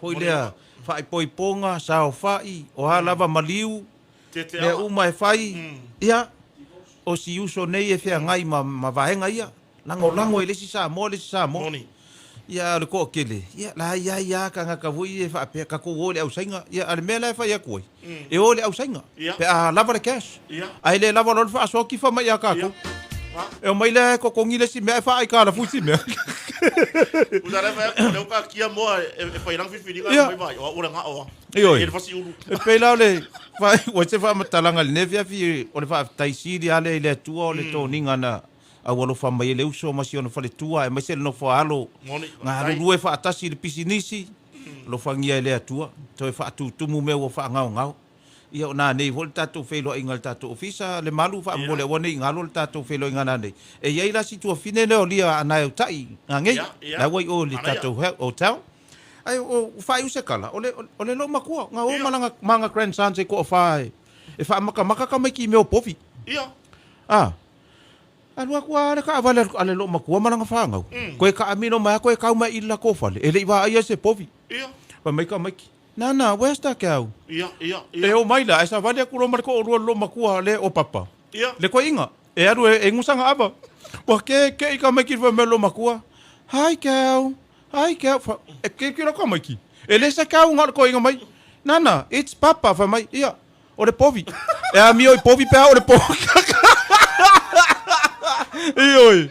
hoi lea fai poiponga, sao fai, o ha lava maliu, le u mai fai, ia o si uso nei e fea ngai ma vaenga ia. Lango e lesi sa mo. Ia le ko kele. Ia la ia ka nga ka vui e fa pe ka ko ole au sainga. Ia ale mela fa ia koi. E ole au sainga. Pe a lava le cash. Ai le lava lo fa so ki fa mai ka ko. E o mai le ko ngile si me fa ai ka la fusi me.
Udara fa le ka kia mo e fa irang fi ga mai vai. O ora nga o. E fa si ulu.
E pe la le fa o se fa matalanga le nevia fi o le fa taisi di ale le tua le to ninga na awalo fa mai le uso masi ona fale tua e mai se no fa alo nga lu e fa atasi le pisinisi lo fa ngia le atua to e fa tu mu me wo fa ngao ia ona nei vol tatu felo ingal tatu ofisa le malu fa mo le woni ngalo tatu felo ingana nei e ia ila situ fine le olia ana utai ngai la wai o le tatu hotel ai o fa u se kala ole lo makua nga o malanga manga grandson se ko fa e fa maka ka mai ki me o pofi
ia
Anu aku ada ka avale ale lo makua malanga fangau. Koe ka amino mai koe ka uma illa ko fale. Ele iwa ia se povi.
Ia.
Pa mai ka mai. Nana, where's that cow?
Ia.
E o mai la, esa vale ku lo marko o lo makua le o papa.
Ia.
Le ko inga. E aru e ngusanga aba. Wa ke ka mai ki fa melo makua. Hi cow. E ke lo ka mai ki. Ele sa cow ngal ko inga mai. Nana, it's papa fa mai. Ia. O le povi. E a mi o povi pe o le povi. Ioi.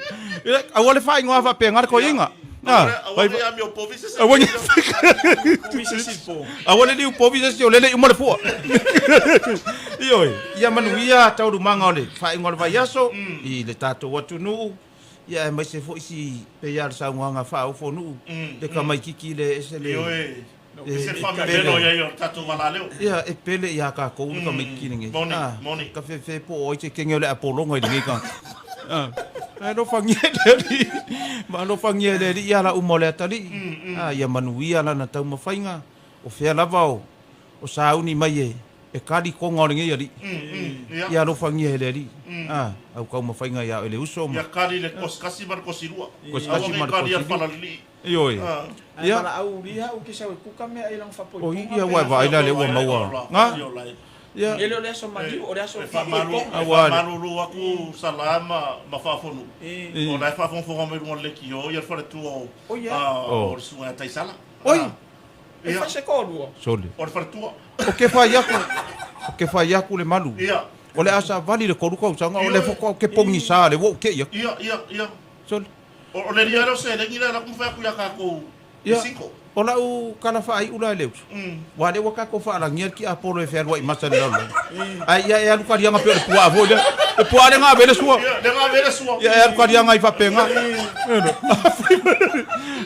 Awale fa inga fa pe ngar ko inga.
Awale a meu povo se
Awale li povo se lele umale fo. Ioi. Ia manuia tau du manga ole. Fa inga va yaso I le tato watu nu. Ia mai se fo isi pe yar sa nganga fa o fo nu. De ka mai kiki le ese le.
Ioi. Se fa me velo ia yo tato valaleo.
Ia e pele ia ka ko ka mai kiki ninge.
Moni.
Ka fe po o te kengele apolongo ni ka. No fangia le ia la umole tali. Ia manuia la na tau mafainga. O fea lava o sauni mai e kali konga o ngi ali. Ia no fangia le ali. Au kau mafainga ia ele uso.
Ia kali le koskasi mar kosirua.
Koskasi mar kosirua. Ioi.
Ia la au lia o kisa ku kame ai lang fa po.
O ia wa vai la le wa maua. Nga.
Ya. Ele ole so mali, ole so
fa malu aku salama mafafonu. O dai fa fon fon me ngol leki yo, ia fa tu o. O suanga taisala.
Oi.
E fa se ko
Sole.
O fa tu.
O ke fa yaku le malu.
Ia.
Ole asa vali le koru ko sanga ole fo ke pongi sa le wo ke ia.
Ia.
Sole.
O le dia lo se le ngira la ku fa ku ya ka ko. Cinco.
Ola u kana fa ai ula leus. Wa de waka ko fa la ngiel ki apolo e fer wa imasa le lo. Ai ya lu ka dia nga pe po avo de. E po ale nga vele suo. Ya lu ka dia nga I fa penga.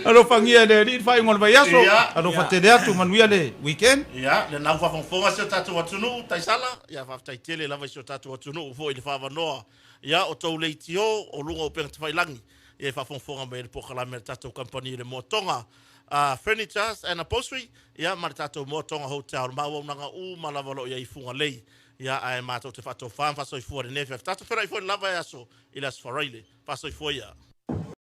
Alo fangia de ri fa ngol va yaso. Alo fa te atu manuia le weekend.
Ya, le na fa fonga se tatu watunu taisala. Ya fa taitele la va se tatu watunu fo ile fa va no. Ya o to leitio o lunga o pe te fai langi. E fa fonga me le po kala me tatu compagnie le motonga. furnitures and upholstery ia ma tatou mo tonga hotel ma wo nanga u malavalo ia ifunga lei ia ai ma to te fato fan fa so i fuore ne fa tatou fera i fuore lava ia so ila sfaraile fa so i fuore ia